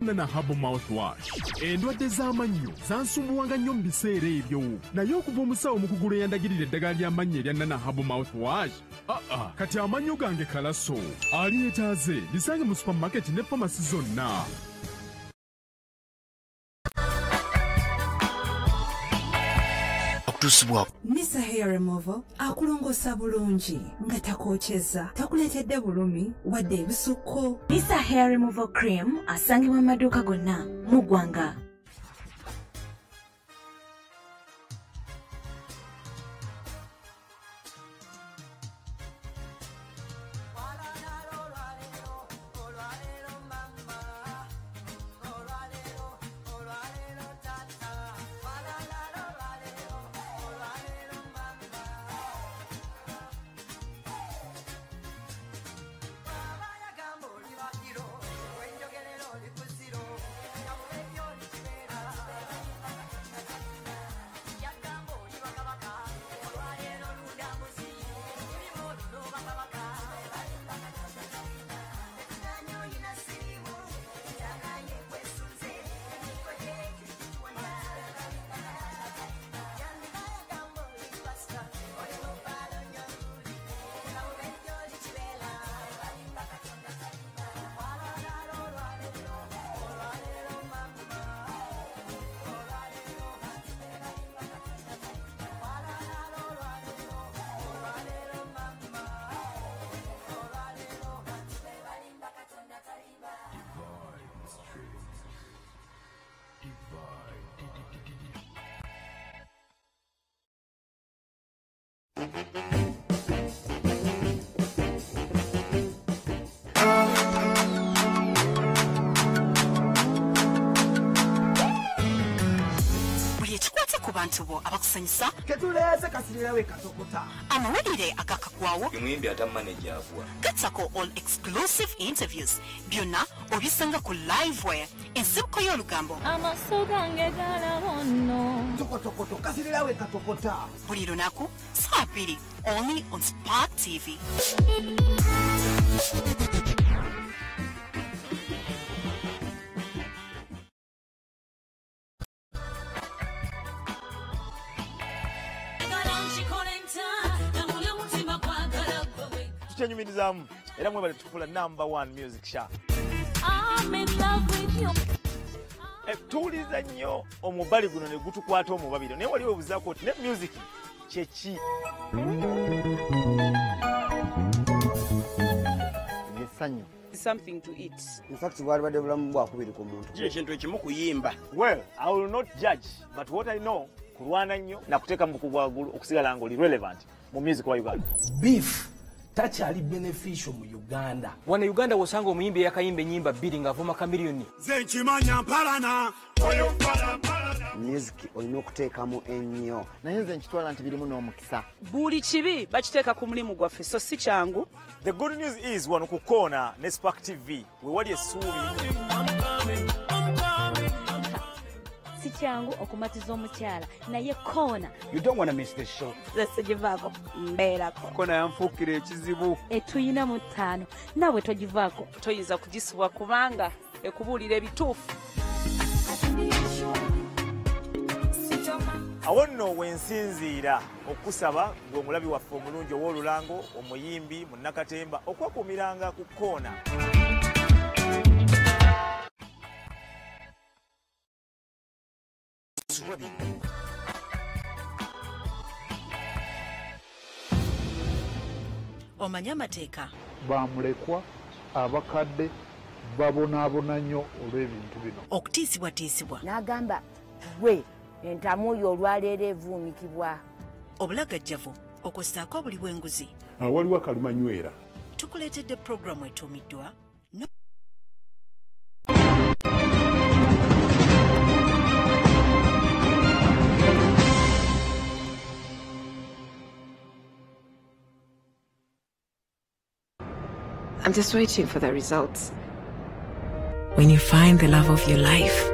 Na Habo mouthwash endwadde z'amannyo zansumbuwanga nnyo mu biseera ebyo naye okuva omusawo mu kugulu eyandagirira eddagala ly'amannyo erya Nana Habo mouthwash kati amannyo gange kalaso aliyeetaaze lisange mu supermarket ne famasi zonna. Mr. Hair Removal akulongosa bulungi nga takokyeza takuleetedde bulumi wadde ebisukko. Mr. Hair Removal Cream asangibwa mu maduuka gonna mu ggwanga. Bantubo abakusanyisa ketuleeze kasirirawe katokota amawulire agakagwawo emwimbi atamanage afwa gatsako all exclusive interviews byonna obisanga ku liveware ensibuko y'olugambo amasoga ngegala bonno tokotokoto kasirirawe katokota buli lunaku saa 2 only on Spark TV. Nyumirizamu era mwe bali tukula #1 music show. I'm in love with you. Tuuliza nnyo omubali guno ne gutukwata omubabiro naye waliwo obuzaako ne music kyeki yesanyu something to eat. In fact bwali badde bulamu bwakubiri ku muntu kye kintu ekimu kuyimba. Well, I will not judge, but what I know kulwana nnyo na kuteeka mu kubwagulu okusigala ng'oli relevant mu music wa Uganda. Beef takyali beneficial mu Uganda. Wana Uganda wosanga omuyimbi yakayimba ennyimba 2 ng'avuma kamiliyoni. Nze nkimanya mpalana oyo mpalana. Music olina okuteekamu ennyo. Naye nze nkitwala nti birimu n'omukisa. Buli kibi bakiteeka ku mulimu gwaffe so si kyangu. The good news is wano ku Koona ne Spark TV we wali essuubi. Si kyangu okumatiza omukyala naye Koona. You don't want to miss this show. Zese givaako mbeerako. Koona yanfuukira ekizibu. Etuyina mu 5 nawe togivaako. Toyinza kugisubwa kubanga ekubuulira ebituufu. Awo nno wensinziira okusaba gwe omulabi waffe omulungi ow'olulango omuyimbi munnakatemba okwakuumiranga ku Koona. Omanya amateeka bamulekwa abakadde babonaabona nnyo olw'ebintu bino okutiisibwatiisibwa n'agamba gwe entamu yo olwaleero evuumikibwa obulagajjavu okussaako obuli bw'enguzi waliwo akalumanywera tukuleetedde pulogulaamu etuumiddwa I'm just waiting for the results. When you find the love of your life,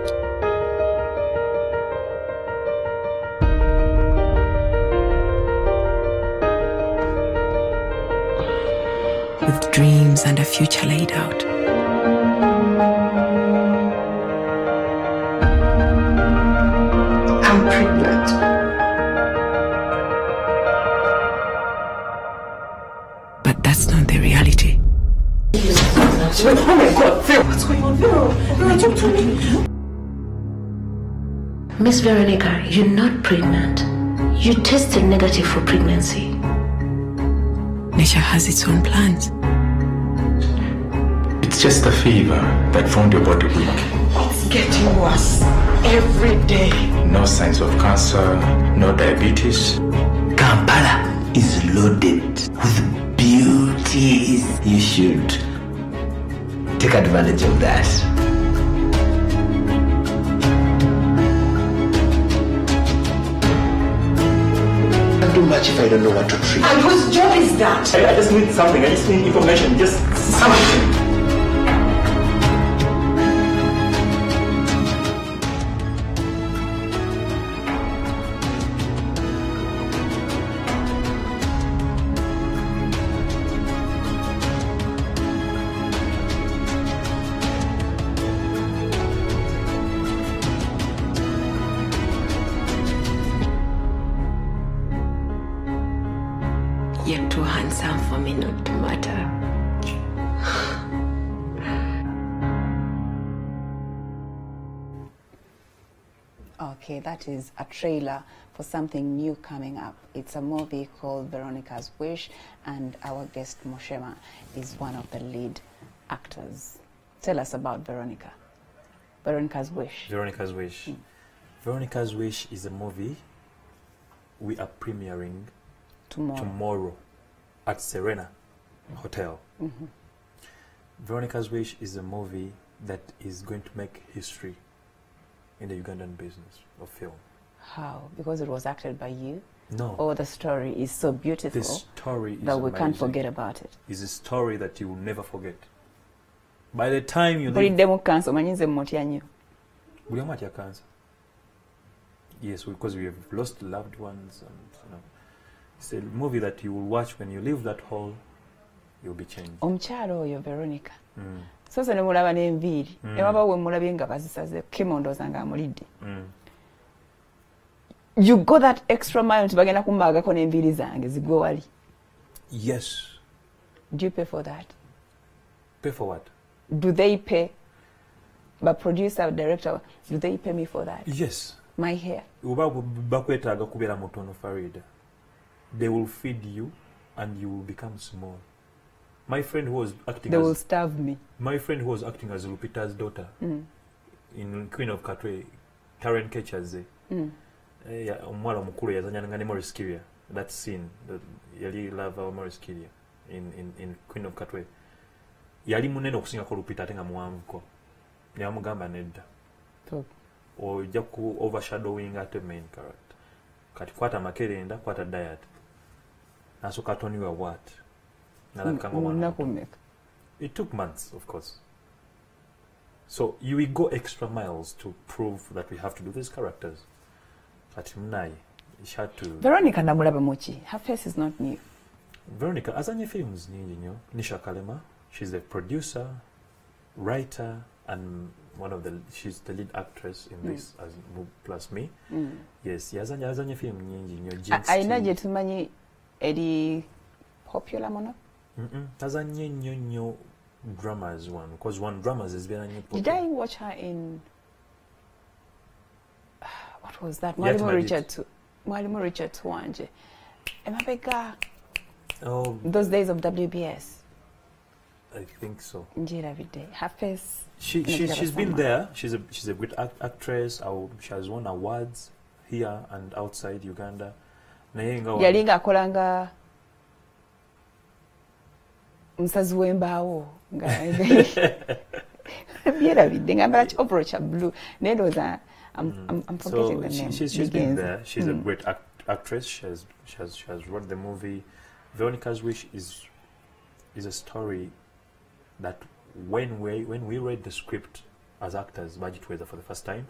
with dreams and a future laid out. I'm pregnant. But that's not the reality. Oh my God, Phil, what's going on, Phil? No, talk to me. Miss Veronica, you're not pregnant. You tested negative for pregnancy. Nature has its own plans. It's just a fever that found your body weak. It's getting worse every day. No signs of cancer, no diabetes. Kampala is loaded with beauties. You should take advantage of that. I'll do much if I don't know what to treat. And whose job is that? I just need something. I just need information. Just something. You're too handsome for me not to matter. Okay, that is a trailer for something new coming up. It's a movie called Veronica's Wish, and our guest Moshema is one of the lead actors. Tell us about Veronica. Veronica's Wish. Veronica's Wish. Veronica's Wish is a movie we are premiering tomorrow at Serena Hotel. Veronica's Wish is a movie that is going to make history in the Ugandan business of film. How? Because it was acted by you? No. Or the story is so beautiful The story is that we can't amazing. forget about it. It's a story that you will never forget. By the time you Buli leave... demu kanso manyinze mmotya nnyo. Buli omu atya cancer. Yes, because we have lost loved ones. And, you know, it's a movie that you will watch when you leave that hall, you'll be changed. Omukyala oyo Veronica. So ne mulaba n'enviiri. Ne waba we mulabye nga bazisaze kimondooza nga amulidde. You go that extra mile nti bagenda kumbaagako n'enviiri zange zigwe wali. Yes. Do you pay for that? Pay for what? Do they pay? But producer, director, do they pay me for that? Yes. My hair. Uba bakwetaaga kubeera mutono Farida. They will feed you and you will become small. My friend who was acting They will starve me. My friend who was acting as Lupita's daughter in Queen of Katwe, Karen Kechaze. Omwala mukulu yazanyanga ne Morris Kiria. That scene, yali love Morris Kiria. in Queen of Katwe. Yali munene okusinga ko Lupita ate nga muwanvuko. Ne bamugamba nedda. Ojja ku overshadowing ate main character. Kati kwata Makerenda, kwata Diet. Nasooka atoniwa what? It took months, of course. So you will go extra miles to prove that we have to do these characters. Kati mnai. Veronica namulaba muki. Her face is not new. Veronica azanye films nyingi nnyo. Nisha Kalema, she's a producer, writer, and she's the lead actress in this as plus me. Yes, yazanye film nyingi nnyo. Aina je tumanyi eri popular mono? Azanye nnyo dramas one, because one dramas is very popular. Did I watch her in what was that? Mwalimu Richard Tuwanje. Emabega. Oh, those days of WBS. I think so. Njira Vide. Her face. She's been there. She's a great actress. She has won awards here and outside Uganda. Yalinga akolanga Msazi w'embaawo nga Njira Vide ngambala Oprah cha blue. Nedoza I'm forgetting the name. She's been there. She's a great actress. She has wrote the movie. Veronica's Wish is a story that when we read the script as actors, Budget Weather, for the first time,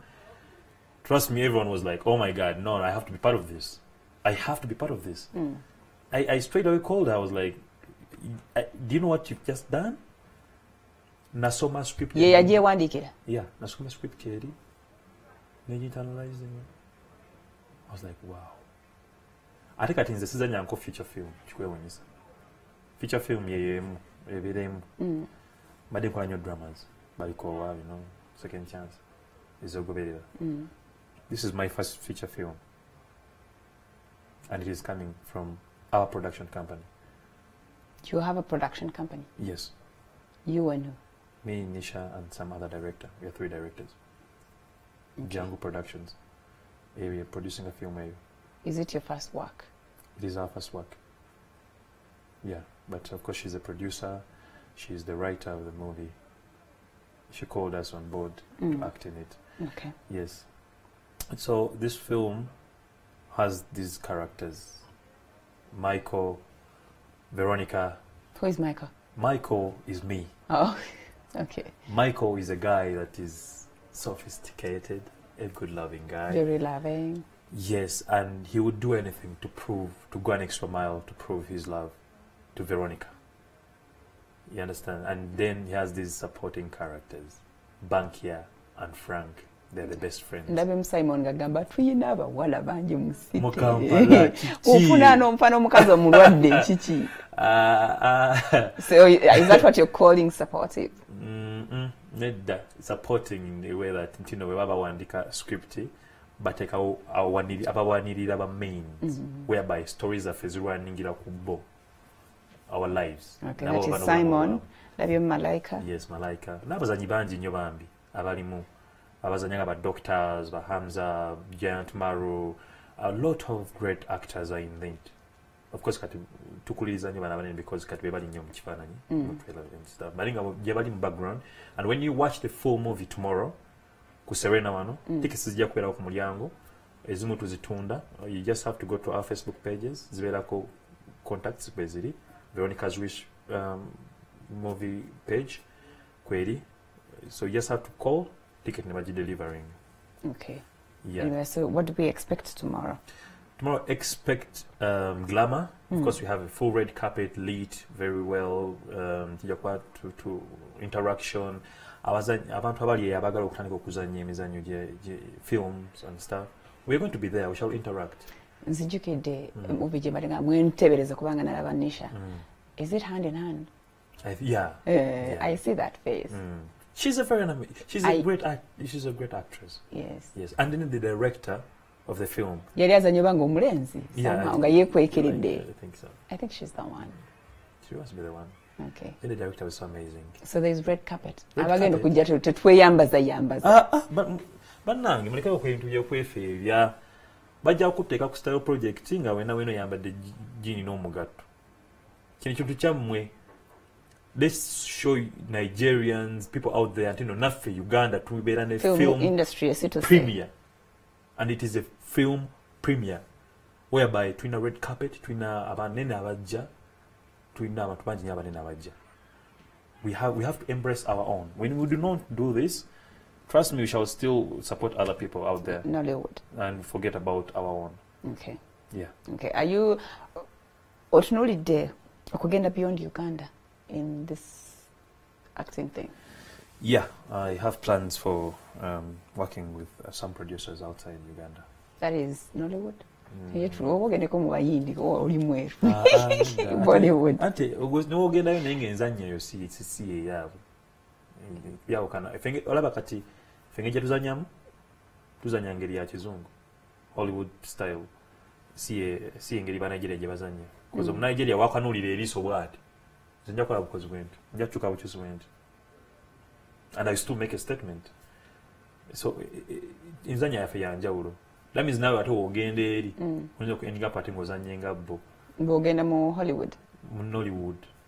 trust me, everyone was like, "Oh my God, no! I have to be part of this. I have to be part of this." I straight away called her. I was like, "Do you know what you've just done?" Nasoma script. Yeah, nasoma script keri. Analyzing it. I was like, wow. I think in the season yanko feature film. Feature film but they new dramas. Second chance. This is my first feature film. And it is coming from our production company. You have a production company? Yes. You and who? Me, Nisha, and some other director. We are 3 directors. Okay. Django Productions. We are producing a film. Is it your first work? It is our first work. Yeah, but of course she's a producer. She's the writer of the movie. She called us on board to act in it. Okay. Yes. So this film has these characters. Michael, Veronica. Who is Michael? Michael is me. Oh, okay. Michael is a guy that is sophisticated, a good-loving guy. Very loving. Yes, and he would do anything to go an extra mile to prove his love to Veronica. You understand? And then he has these supporting characters, Bankia and Frank. They're the best friends. Ndabem Simon gagamba tuyina abawala bangi mu city. Mukampala chichi. Ofuna n'omufana omukazi omulwadde chichi. So is that what you're calling supportive? Nedda, supporting in the way that we baba wandika script bateka abawanirira aba mains whereby stories are zirwaningira kubbo our lives. Okay, that is Simon, Labio Malaika. Yes, Malaika. N'abazanyi bangi nnyo bambi abalimu abazanya ba doctors, ba Hamza, Giant Maru, a lot of great actors are in it. Of course, kati tukuliza nyo bana banene because kati bebali nnyo mu kifaananyi and stuff. Balinga bali mu background, and when you watch the full movie tomorrow ku Serena wano tickets zijja kubeera ku mulyango ezimu tuzitunda. You just have to go to our Facebook pages zibeerako contacts beziri Veronica's Wish movie page kweri, so you just have to call ticket never delivering. Okay. Yeah. Anyway, so what do we expect tomorrow? Tomorrow expect glamour. Of course, we have a full red carpet lit very well. To interaction. Abantu abali abagala okutandika okuzannya emizannyo gye films and stuff. We're going to be there. We shall interact. Nzijukidde movie gye balinga mwentebereza kubanga nalaba Nisha. Is it hand in hand? Yeah. I see that face. She's a she's a great actress. Yes. Yes. And then the director of the film. Yali azannya banga omulenzi. Yeah. Nga yekwekeredde. I think so. I think she's the one. She must be the one. Okay. And the director was so amazing. So there's red carpet. Abagenda kujja tetweyambaza. But nange muleke okwentubya kino kintu kyammwe. Let's show Nigerians, people out there, you know, naffe Uganda tubeera ne film industry premiere. And it is a film premiere whereby twina red carpet, twina abanene abajja, twina abantu bangi abanene abajja. We have to embrace our own. When we do not do this, trust me, we shall still support other people out there. Nollywood. And forget about our own. Okay. Yeah. Okay. Are you otunulidde okugenda beyond Uganda in this acting thing? Yeah, I have plans for working with some producers outside Uganda. That is Nollywood? Bollywood. Ante ogenda nenge nzanya yo si yabo. Yabo kana fenge olaba kati fenge tuzanyamu tuzanya ngeri ya kizungu. Hollywood style. Si ngeri ba Nigeria je bazanya. Because of Nigeria wakanulira eriso bwati. Nja kola bukozi bwente. Nja chuka bukozi bwente. And I still make a statement. So inzanya yafe ya njawulo. That means now at ogende eri. Unyo ku endinga party ngozanye ngabbo. Ngogenda mu Hollywood.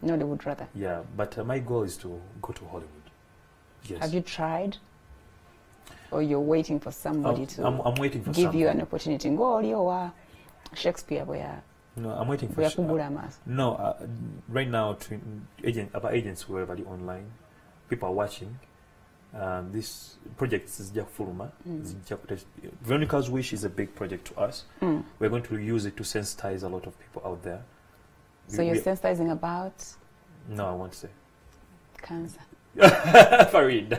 Nollywood rather. Yeah, but my goal is to go to Hollywood. Yes. Have you tried? Or you're waiting for somebody to I'm waiting for give you an opportunity? Ngo oliyo Shakespeare boya. No, I'm waiting for No, right now about agents were already online. People are watching. This project is Fulma. Veronica's Wish is a big project to us. We're going to use it to sensitize a lot of people out there. So you're sensitizing about? No, I won't say. Cancer. Farid.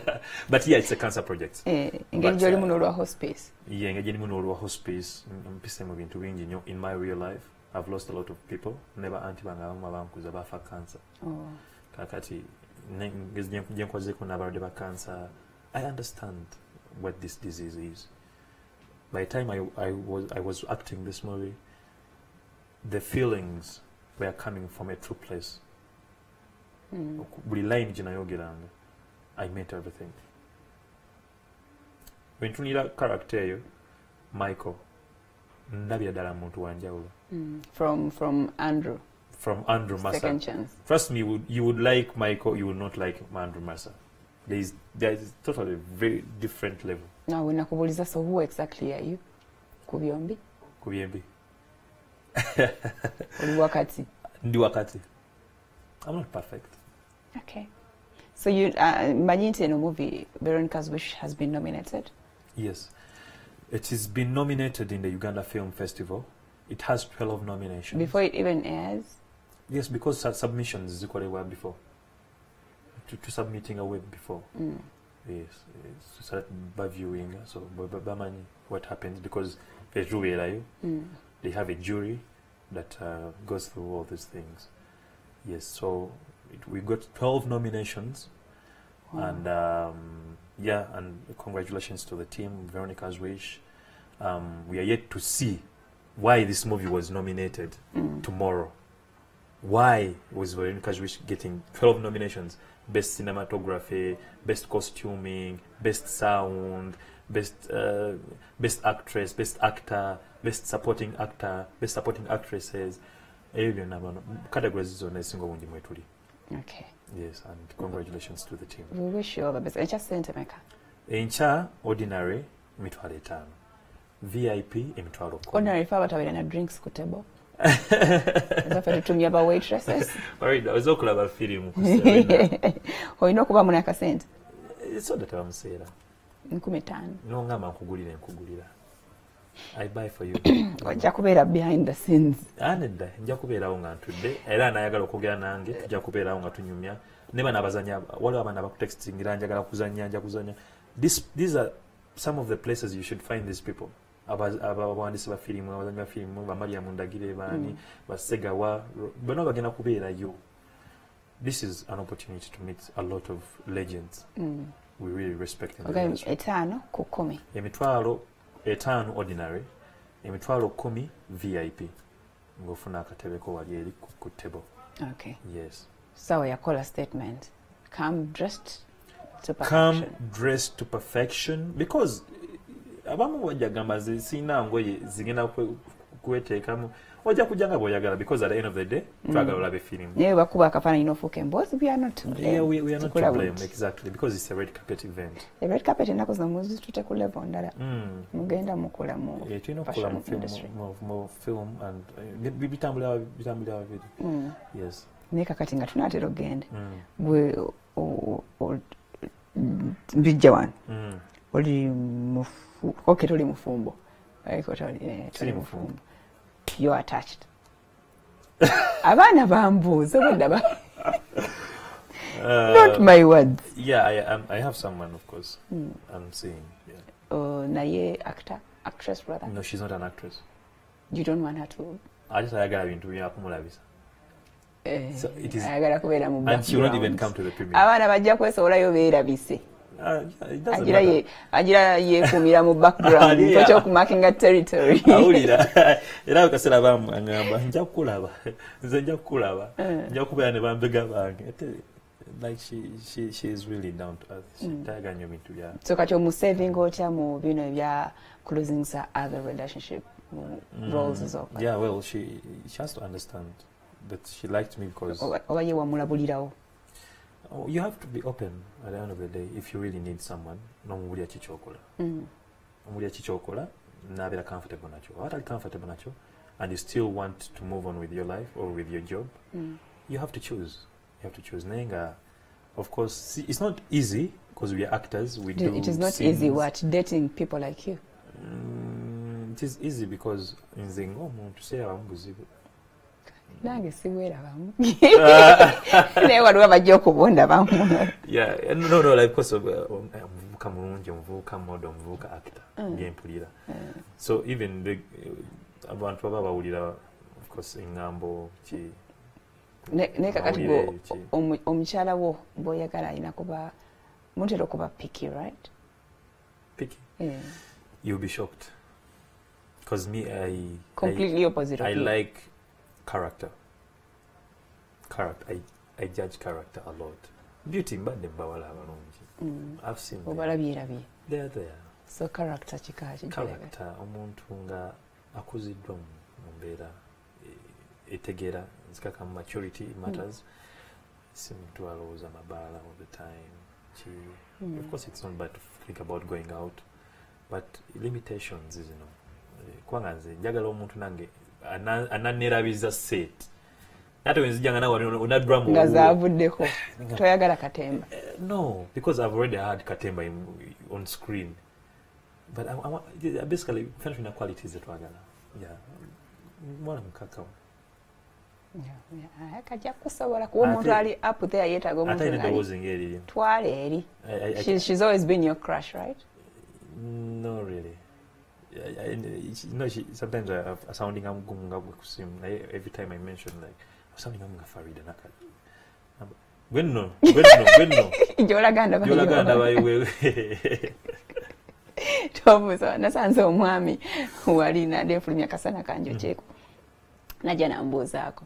But yeah, it's a cancer project. Engage your hospice. Yeah, engage your hospice. In my real life, I've lost a lot of people. Never anti-banga cancer. Oh. Kakati. Cancer. I understand what this disease is. By the time I was acting this movie, the feelings were coming from a true place. I met everything. When you need a character, Michael, from Andrew. From Andrew Massa. Second chance. Trust me, you would like Michael, you would not like Andrew Massa. There is totally a very different level. Now, when nakubuliza, so who exactly are you? Kubyombi? Kubyombi. Ndi wakati. I'm not perfect. Okay. So you, Manyinte in a movie, Veronica's Wish has been nominated? Yes. It has been nominated in the Uganda Film Festival. It has 12 nominations. Before it even airs? Yes, because submissions is equally well before. To submitting a web before. Yes. So by viewing, so what happens, because they have a jury that goes through all these things. Yes, so we got 12 nominations. Wow. And yeah, and congratulations to the team, Veronica's Wish. We are yet to see why this movie was nominated tomorrow. Why was Veronica's Wish getting 12 nominations? Best cinematography, best costuming, best sound, best actress, best actor, best supporting actor, best supporting actresses. Categories on a single one. Okay. Yes, and congratulations to the team. We wish you all the best. Encha Sentemeka. Encha ordinary emitwalo 5. VIP emitwalo 10. Ordinary faba tabira na drinks ku table. Zafa tutumya ba waitresses. Alright, ozokola ba film ku Oyina okuba muna kasente. So that I'm saying. 15. No ngama nkugulira. I buy for you. Wajja kubeera behind the scenes. Anedda, nja kubeerawo nga ntudde era anayagala okugera nange tujja kubeerawo nga tunyumya neba nabazanya waliwo abaana bakutextingira njagala kuzanya nja kuzanya. These are some of the places you should find these people. Abawandiisi ba firimu, abazanyi ba firimu, ba Maria Mundagire baani, ba Segawa, bano bagenda kubeerayo. This is an opportunity to meet a lot of legends. We really respect them. Okay, 5 ku 10. Emitwalo 5 ordinary, emitwalo 10 VIP. Ngofuna akatebe ko wali eri ku table. Okay. Yes. So you call a statement. Come dressed to perfection. Come dressed to perfection, because abamu wajja gamba zina ngoye zigenda kweteekamu ojja kujanga bw'oyagala because at the end of the day twagala olabe film. Naye bakuba akafaananyi n'ofuuka emboozi, we are not to blame. Yeah, we are not to blame, exactly, because it's a red carpet event. A red carpet ennaku zino muzitute ku level ndala. Mugenda mukula mu tulina okukola mu film and bitambulira bibiri. Yes. Naye kakati nga tunaatera ogende gwe bijja wano oli okete oli mufumbo toli mufumbo, you are attached. Abaana bambuuza obudde not my words. Yeah, I have someone, of course. I'm seeing. Yeah. Naye actress brother? No, she's not an actress. You don't want her to? I just ayagala bintu byakumulabisa. So it is, ayagala kubeera mu background. And she will not even come to the premiere. Abaana bajja kwesowolayo beerabise. Agira yeekuumira mu background nkoki okumakinga territory. Awulira era akaseera bamugamba nja kukulaba, nze nja kukulaba, nja kubeera ne bambega bange. Like she is really down to earth. Tayaganya bintu bya. So kati omusaving otya mu bino ebya closing sa other relationship roles as well. Yeah, well, she has to understand that she liked me because oba ye wamulabulirawo. You have to be open at the end of the day if you really need someone. N'omubulya kichokola. Omubulya kichokola n'abeera comfortable nakyo. Atali comfortable nakyo and you still want to move on with your life or with your job, you have to choose. You have to choose. Nenga, of course, see, it's not easy because we are actors. We do. It is not scenes. easy. What dating people like you? It is easy because in zingo muntu say abamubuzibu. Nange siwera bamu. Ne waliwo bajja okubonda bamu. Yeah, no, like because of mvuka mulungi, mvuka modo, mvuka actor, byempulira. So even the abantu baba bawulira, of course, ingambo ki. Ne kakati omukyala wo boyagala ina kuba muntera kuba picky, right? Picky? Yeah. You'll be shocked. Because me, completely opposite of I you. like character. I judge character a lot. Beauty mbadde mbawala abalungi. I've seen them. They are there. So character chikaji. Character omuntu nga akuziddwa mu mbeera etegeera nzikaka maturity matters. Simuntu alowooza mabaala all the time. Of course it's not bad to think about going out, but limitations is, kubanga nze njagala omuntu nange ananerabiza set. Ate wenzijanga nawe onadramu nga zaavuddeko toyagala katemba. No, because I've already had katemba on screen. But I want basically finding qualities that wagala. Yeah. Mwana mukakawo. Yeah, kajja kusobola kuba omuntu ali up there yetaaga omuntu ate ndowooza ngeri. Twale eri. She's always been your crush, right? No, really. Sometimes I sounding amugunga kusimu. Every time I mention like sounding amunga Farida nakali. Gwenno. Jolaganda bayiwe. Tobuzo nasanze omwami wali nadefulumya kasana kanjo cheko. Najja nambuuzaako.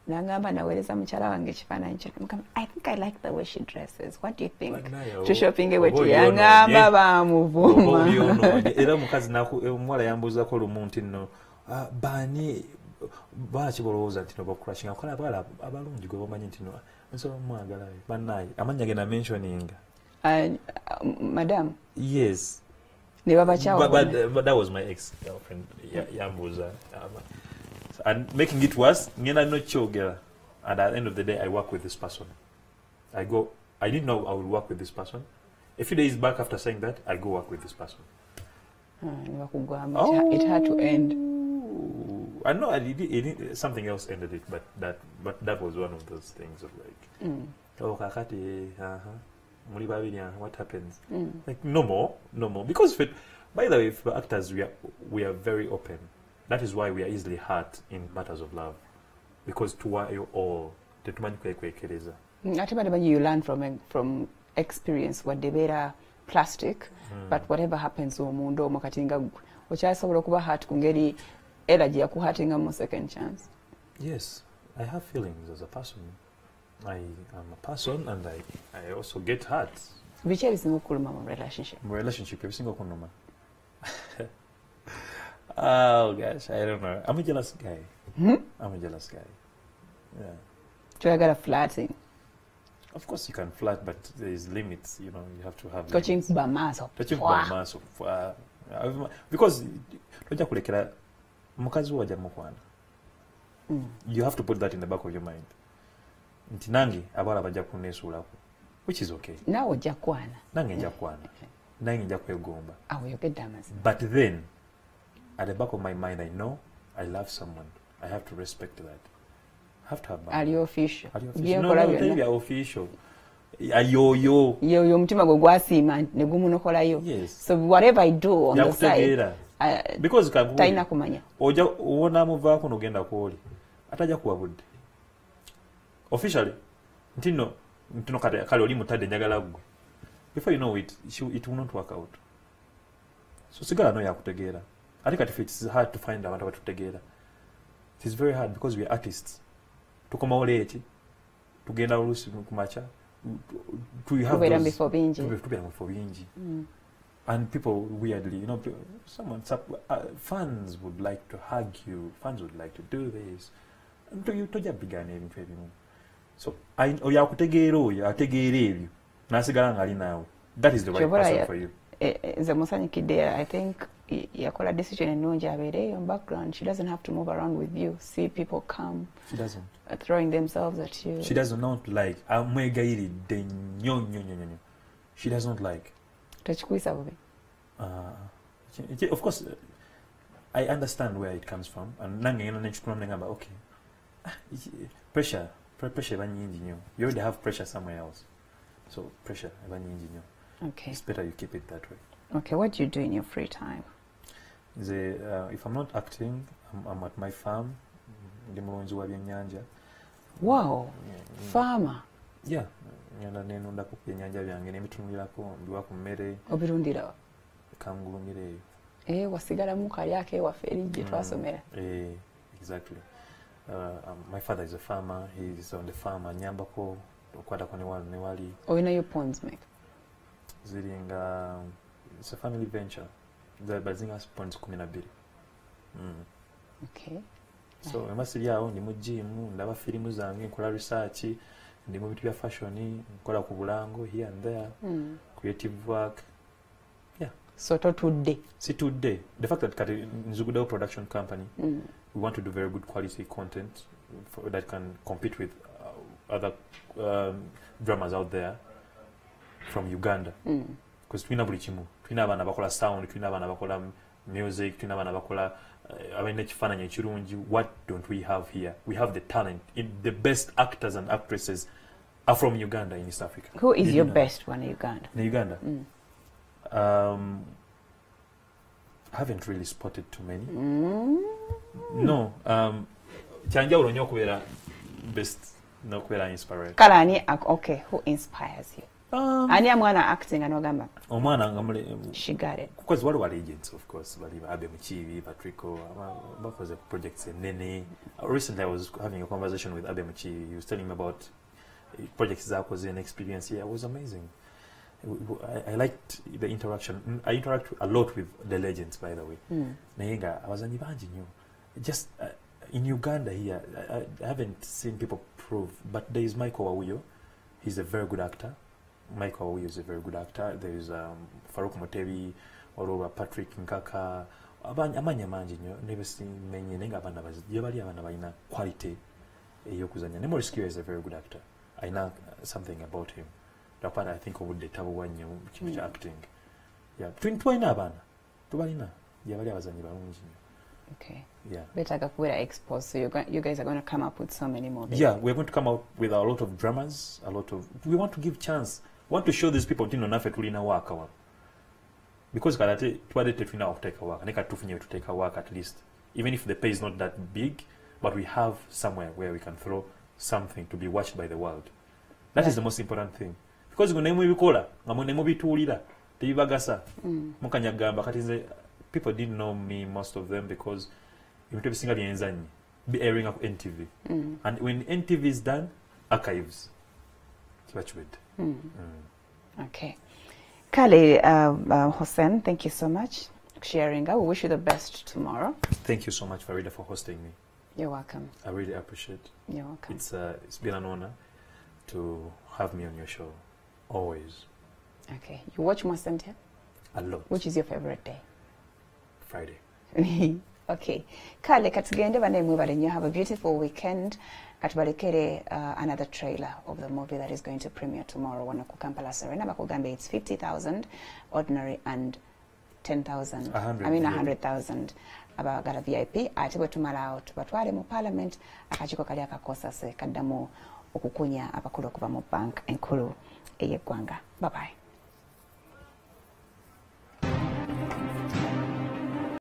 Nangamba naweereza mukyala wange ekifaananyi kye. I think I like the way she dresses. What do you think? To shopping ewe tuyangamba bamuvuma. Era mukazi omuwala yambuuzako lumu nti nno baani baki bolowooza nti no bakurashinga kola abawala abalungi gwe bamanyi nti no nsobola mwagala bannaye amanya ge na mentioning. Madam. Yes. Ne babakyawo. But that was my ex-girlfriend yambuuza. And making it worse, ngena no chogera. And at the end of the day, I work with this person. I didn't know I would work with this person. A few days back after saying that, I go work with this person. It had to end. I know something else ended it, but that was one of those things of like, oh kakati, muli babiri, what happens? Like no more. Because by the way, for actors, we are very open. That is why we are easily hurt in matters of love, because to you all, you learn from experience. What they better plastic, but whatever happens, omundo makatinga, which I saw kuba hurt kungeri energy ya kuhatinga mo second chance. Yes, I have feelings as a person. I am a person, and I also get hurt. Which is no cool relationship. Relationship, every single one. Oh gosh, I don't know. I'm a jealous guy. I'm a jealous guy. Yeah. Toyagala flirting. Of course, you can flirt, but there is limits. You know, you have to have. Touching bamaso. Touching bamaso. Because toja kulekera mukazi waja mukwana. You have to put that in the back of your mind. Nti nange abala bajja kunesulako, which is okay. Nawe ojja kwana. Nange njja kwana. Nange njja kwegomba. Awo yogedde amazima. But then, at the back of my mind, I know I love someone. I have to respect that. I have to have. Are you official? No, tell you official. Yo. Mutima gwo gwasiima ne gumunokolayo. Yes. So whatever I do on the side, because taina kumanya. Oja uona muvaako nogenda kwoli. Ataja kuwabudde. Officially, ntino kale oli mutadde njagala gwe. Before you know it, it will not work out. So sigala no yakutegeera. Ate kati it's hard to find abantu abatutegeera. It is very hard because we are artists. Tukoma ole eki, tugenda olusi kumacha. We have those before bingi. And people weirdly, you know, fans would like to hug you. Fans would like to do this. Toja bigane ebintu ebimu. So oyakutegeera oyo ategeera ebyo nasigala nga ali naawe. That is the right person for you. Nze musanyikidde, I think yakola decision ennungi abeereyo in background. She doesn't have to move around with you. See people come. She doesn't. Throwing themselves at you. She does not like. Amwegayiridde nnyo. She does not like. Tekikuisa bubi. Of course, I understand where it comes from. And nange ngena nechukuna ngamba okay. Pressure banyingi nnyo. You already have pressure somewhere else. So pressure banyingi nnyo. Okay. It's better you keep it that way. Okay, what do you do in your free time? If I'm not acting, I'm at my farm. Ndi mulonzi wa byennyanja. Wow. Farmer. Yeah. Ngenda nenondako byennyanja byange nebitunulirako mbiwa ku mmere. Obirundira? Kangulumireyo. Wasigalamu kalyake waffe eri gye twasomera. Exactly. My father is a farmer. He's on the farm. Anyambako okwatako ne wali. Olina your ponds make? Ziringa, it's a family venture. The bazinga ponds 12. Okay. So emasiri awo ndi mu gym, ndaba filimu zange, nkola research, ndi mu bitu bya fashion, nkola ku bulango here and there. Creative work. Yeah. So today. See today. The fact that Kati Nzugudao production company, we want to do very good quality content that can compete with other dramas out there from Uganda. Because twina buli kimu. Twina abana bakola sound, twina abana bakola music, twina abana bakola abana ekifaananyi ekirungi. What don't we have here? We have the talent. The best actors and actresses are from Uganda in East Africa. Who is your best one in Uganda? In Uganda? I haven't really spotted too many. No. Kyanjawulo nnyo okubeera best n'okubeera inspired. Kale ani okay, who inspires you? Ani amwana acting anogamba? Omwana ngamule. She got it. Because what were agents, of course, bali Abe Muchibi, Patrico, bakoze projects enene. Recently I was having a conversation with Abe Muchibi. He was telling me about projects that was an experience here. It was amazing. I liked the interaction. I interact a lot with the legends, by the way. Nayenga, I was an Evangelio. Just in Uganda here, I haven't seen people prove, but there is Michael Awuyo. He's a very good actor. Michael Awuyo is a very good actor. There is Farouk Motebi, all over Patrick Nkaka. Amanya manji nyo. Never seen many nenga abana bazi. Yabali abana balina quality. Yokuzanya. Nemoris Kiwa is a very good actor. I know something about him. Rapana, I think over the tabu one you acting. Yeah, twina abana. Tubalina. Yabali abazanyi balungi. Okay. Yeah. Better Gakuera exposed, so you guys are going to come up with so many more. Yeah, we're going to come out with a lot of dramas, we want to give chance. We want to show these people tino nafe tulina waka wa. Because karate twade tetwina okuteka waka. Neka tufunye to take a work at least. Even if the pay is not that big, but we have somewhere where we can throw something to be watched by the world. That is the most important thing. Because nemu ebikola, nemu bitulira, tebibagasa. Mukanyagamba kati nze people didn't know me, most of them, because be airing up NTV. And when NTV is done, archives. Okay. Kale Hussein, thank you so much for sharing. I wish you the best tomorrow. Thank you so much, Farida, for hosting me. You're welcome. I really appreciate. You're welcome. It's been an honor to have me on your show. Always. Okay. You watch Mwasentia? A lot. Which is your favorite day? Friday. Okay. Kale katugende bane mwibale nnyo. Have a beautiful weekend. Katubalekere another trailer of the movie that is going to premiere tomorrow wano ku Kampala Serena. Bakugambe it's 50,000 ordinary and 10,000. 100,000. Abagala VIP ate bwe tumala tubatwale mu parliament akakiko kali akakosa se kaddamu okukunya abakulu okuva mu bank enkulu ey'eggwanga. Bye bye.